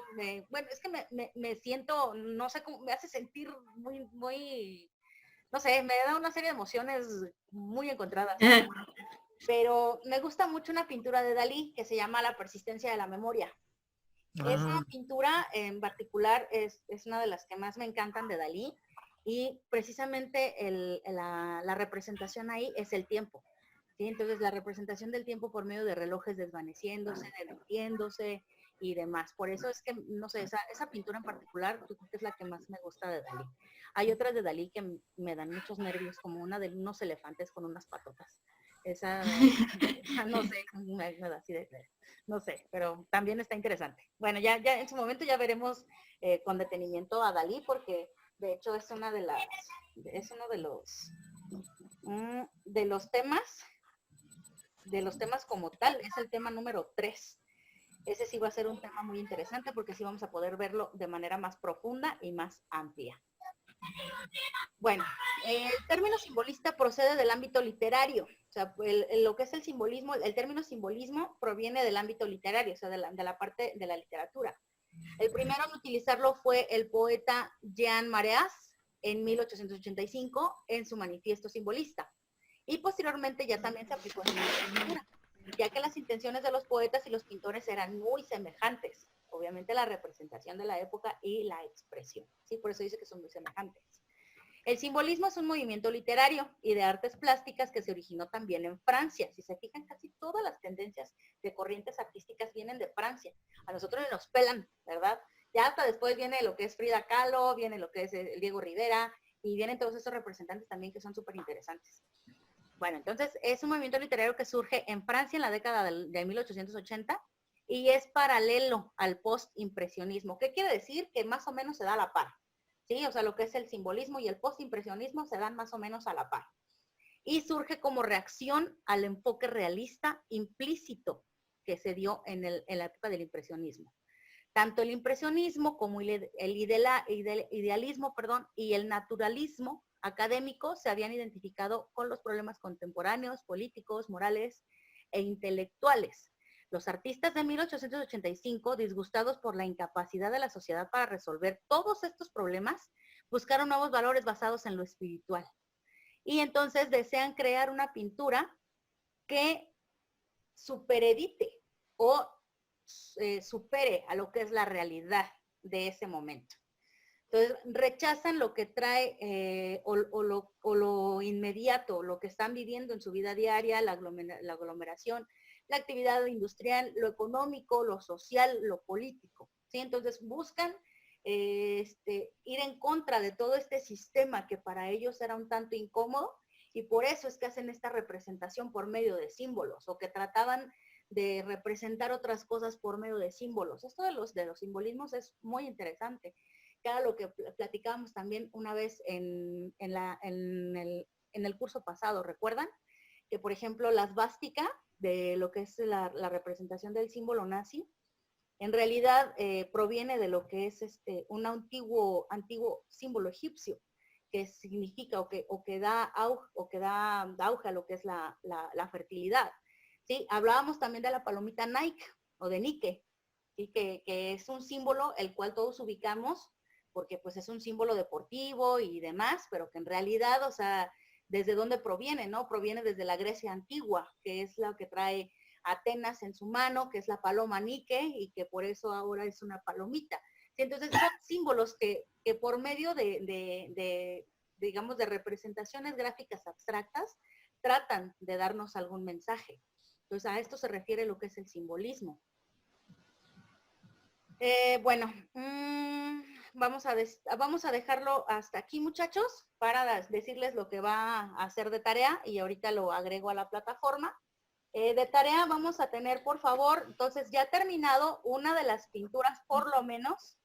bueno, es que me siento, no sé cómo, me hace sentir muy, no sé, me da una serie de emociones muy encontradas. Pero me gusta mucho una pintura de Dalí que se llama La persistencia de la memoria. Esa pintura en particular es una de las que más me encantan de Dalí y precisamente la representación ahí es el tiempo. ¿Sí? Entonces la representación del tiempo por medio de relojes desvaneciéndose, derritiéndose y demás. Por eso es que, no sé, esa pintura en particular, yo creo que es la que más me gusta de Dalí. Hay otras de Dalí que me dan muchos nervios, como una de unos elefantes con unas patotas. Esa no sé, me da así de, no sé, pero también está interesante. Bueno, ya en su momento ya veremos con detenimiento a Dalí, porque de hecho es uno de los temas como tal, es el tema número 3. Ese sí va a ser un tema muy interesante porque sí vamos a poder verlo de manera más profunda y más amplia. Bueno, el término simbolista procede del ámbito literario. O sea, lo que es el simbolismo, el término simbolismo proviene del ámbito literario, o sea, de la parte de la literatura. El primero en utilizarlo fue el poeta Jean Mareas en 1885 en su manifiesto simbolista. Y posteriormente ya también se aplicó en la pintura, ya que las intenciones de los poetas y los pintores eran muy semejantes. Obviamente la representación de la época y la expresión. Sí, por eso dice que son muy semejantes. El simbolismo es un movimiento literario y de artes plásticas que se originó también en Francia. Si se fijan, casi todas las tendencias de corrientes artísticas vienen de Francia. A nosotros nos pelan, ¿verdad? Ya hasta después viene lo que es Frida Kahlo, viene lo que es el Diego Rivera, y vienen todos esos representantes también que son súper interesantes. Bueno, entonces es un movimiento literario que surge en Francia en la década de 1880 y es paralelo al postimpresionismo. ¿Qué quiere decir? Que más o menos se da a la par. ¿Sí? O sea, lo que es el simbolismo y el postimpresionismo se dan más o menos a la par. Y surge como reacción al enfoque realista implícito que se dio en la época del impresionismo. Tanto el impresionismo como el idealismo, y el naturalismo académico se habían identificado con los problemas contemporáneos, políticos, morales e intelectuales. Los artistas de 1885, disgustados por la incapacidad de la sociedad para resolver todos estos problemas, buscaron nuevos valores basados en lo espiritual. Y entonces desean crear una pintura que superedite o supere a lo que es la realidad de ese momento. Entonces, rechazan lo que trae o lo inmediato, lo que están viviendo en su vida diaria, la aglomeración, la actividad industrial, lo económico, lo social, lo político. ¿Sí? Entonces, buscan ir en contra de todo este sistema que para ellos era un tanto incómodo y por eso es que hacen esta representación por medio de símbolos o que trataban de representar otras cosas por medio de símbolos. Esto de los simbolismos es muy interesante. Cada lo que platicábamos también una vez en el curso pasado, ¿recuerdan? Que, por ejemplo, la svástica, de lo que es la representación del símbolo nazi, en realidad proviene de lo que es un antiguo símbolo egipcio, que significa o que da auge a lo que es la fertilidad. ¿Sí? Hablábamos también de la palomita Nike o de Nike, ¿sí? que es un símbolo el cual todos ubicamos porque pues es un símbolo deportivo y demás, pero que en realidad, o sea, ¿desde dónde proviene? ¿No? Proviene desde la Grecia antigua, que es la que trae Atenas en su mano, que es la paloma Nike y que por eso ahora es una palomita. ¿Sí? Entonces son símbolos que por medio digamos, de representaciones gráficas abstractas, tratan de darnos algún mensaje. Entonces a esto se refiere lo que es el simbolismo. Bueno, vamos a dejarlo hasta aquí, muchachos, para decirles lo que va a hacer de tarea y ahorita lo agrego a la plataforma. De tarea vamos a tener, por favor, entonces ya terminado una de las pinturas, por lo menos,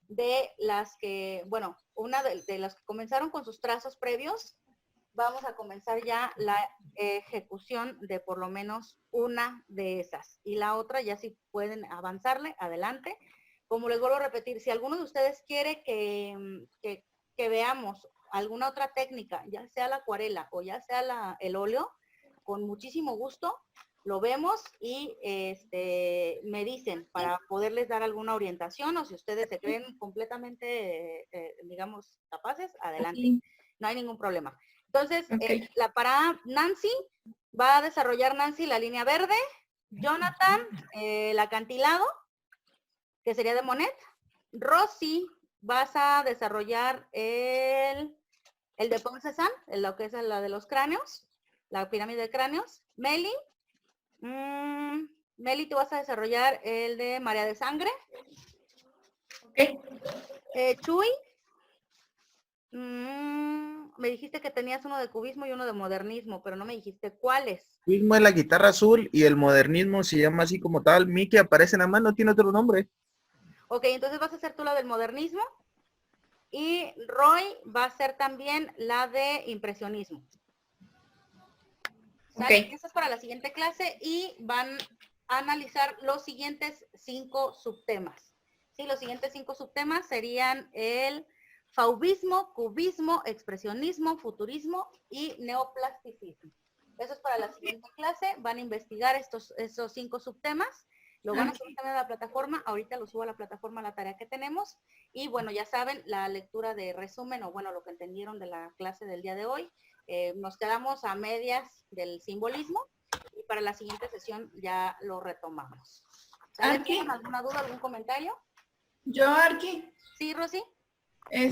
de las que, bueno, una de las que comenzaron con sus trazos previos. Vamos a comenzar ya la ejecución de por lo menos una de esas. Y la otra, ya si pueden avanzarle, adelante. Como les vuelvo a repetir, si alguno de ustedes quiere que veamos alguna otra técnica, ya sea la acuarela o ya sea el óleo, con muchísimo gusto lo vemos y me dicen para poderles dar alguna orientación o si ustedes se creen completamente, digamos, capaces, adelante. Sí. No hay ningún problema. Entonces, Ok. para Nancy, va a desarrollar Nancy la línea verde, Jonathan, el acantilado, que sería de Monet. Rosy, vas a desarrollar el de Paul Cézanne, lo que es la de los cráneos, la pirámide de cráneos. Meli, tú vas a desarrollar el de Marea de Sangre. Ok. Chuy, me dijiste que tenías uno de cubismo y uno de modernismo, pero no me dijiste cuáles. Cubismo es la guitarra azul y el modernismo se llama así como tal. Mickey aparece nada más, no tiene otro nombre. Ok, entonces vas a hacer tú la del modernismo. Y Roy va a hacer también la de impresionismo. ¿Sale? Ok. Eso es para la siguiente clase y van a analizar los siguientes 5 subtemas. Sí, los siguientes 5 subtemas serían el Fauvismo, cubismo, expresionismo, futurismo y neoplasticismo. Eso es para la siguiente clase. Van a investigar esos 5 subtemas. Lo van a subir también a la plataforma. Ahorita lo subo a la plataforma la tarea que tenemos. Y bueno, ya saben, la lectura de resumen o bueno, lo que entendieron de la clase del día de hoy. Nos quedamos a medias del simbolismo y para la siguiente sesión ya lo retomamos. ¿Tienen alguna duda, algún comentario? Yo, Arqui. Sí, Rosy. Yo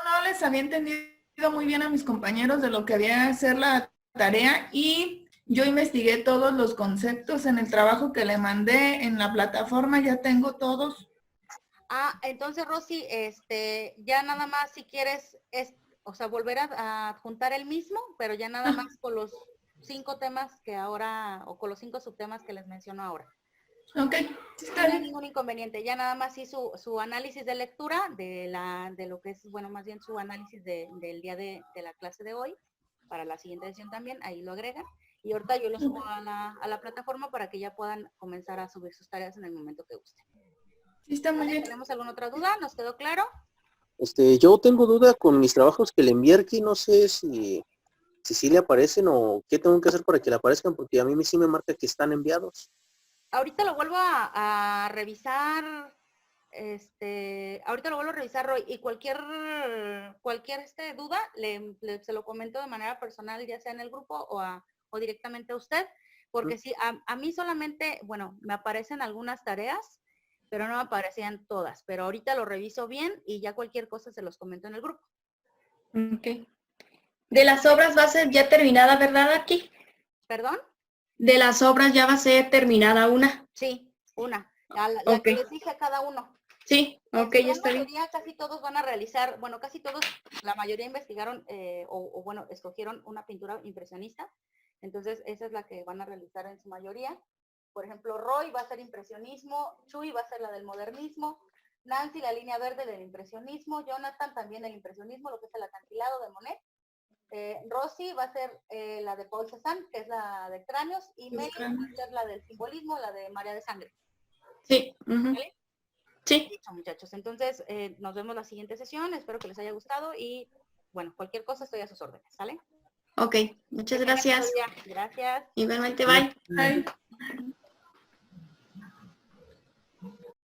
no les había entendido muy bien a mis compañeros de lo que había que hacer la tarea y yo investigué todos los conceptos en el trabajo que le mandé en la plataforma, ya tengo todos. Entonces, Rosy, ya nada más si quieres, volver a juntar el mismo, pero ya nada más con los 5 temas que ahora, o con los 5 subtemas que les menciono ahora. Ok, No hay ningún inconveniente, ya nada más sí su análisis de lectura de lo que es, bueno, más bien su análisis del día de la clase de hoy, para la siguiente sesión también, ahí lo agregan. Y ahorita yo lo subo a la plataforma para que ya puedan comenzar a subir sus tareas en el momento que gusten. Sí, está muy bien. ¿Tenemos alguna otra duda? ¿Nos quedó claro? Yo tengo duda con mis trabajos que le envié aquí, no sé si sí le aparecen o qué tengo que hacer para que le aparezcan, porque a mí sí me marca que están enviados. Ahorita lo vuelvo a revisar, ahorita lo vuelvo a revisar, Roy, y cualquier duda se lo comento de manera personal, ya sea en el grupo o directamente a usted, porque sí, a mí solamente, bueno, me aparecen algunas tareas, pero no me aparecían todas, pero ahorita lo reviso bien y ya cualquier cosa se los comento en el grupo. Ok. De las obras va a ser ya terminada, ¿verdad, aquí? ¿Perdón? De las obras ya va a ser terminada una. Sí, una. La que les dije a cada uno. Sí, ok, ya está bien. Casi todos van a realizar, bueno, casi todos, la mayoría investigaron bueno, escogieron una pintura impresionista. Entonces, esa es la que van a realizar en su mayoría. Por ejemplo, Roy va a ser impresionismo, Chuy va a ser la del modernismo, Nancy la línea verde del impresionismo, Jonathan también el impresionismo, lo que es el acantilado de Monet. Rosy va a ser la de Paul Cézanne, que es la de cráneos, y Meli va a ser la del simbolismo, la de María de Sangre. Sí. ¿Vale? Sí. Listo, muchachos. Entonces, nos vemos la siguiente sesión. Espero que les haya gustado y, bueno, cualquier cosa estoy a sus órdenes, ¿sale? Ok, muchas gracias. Gracias. Igualmente, bye. Bye.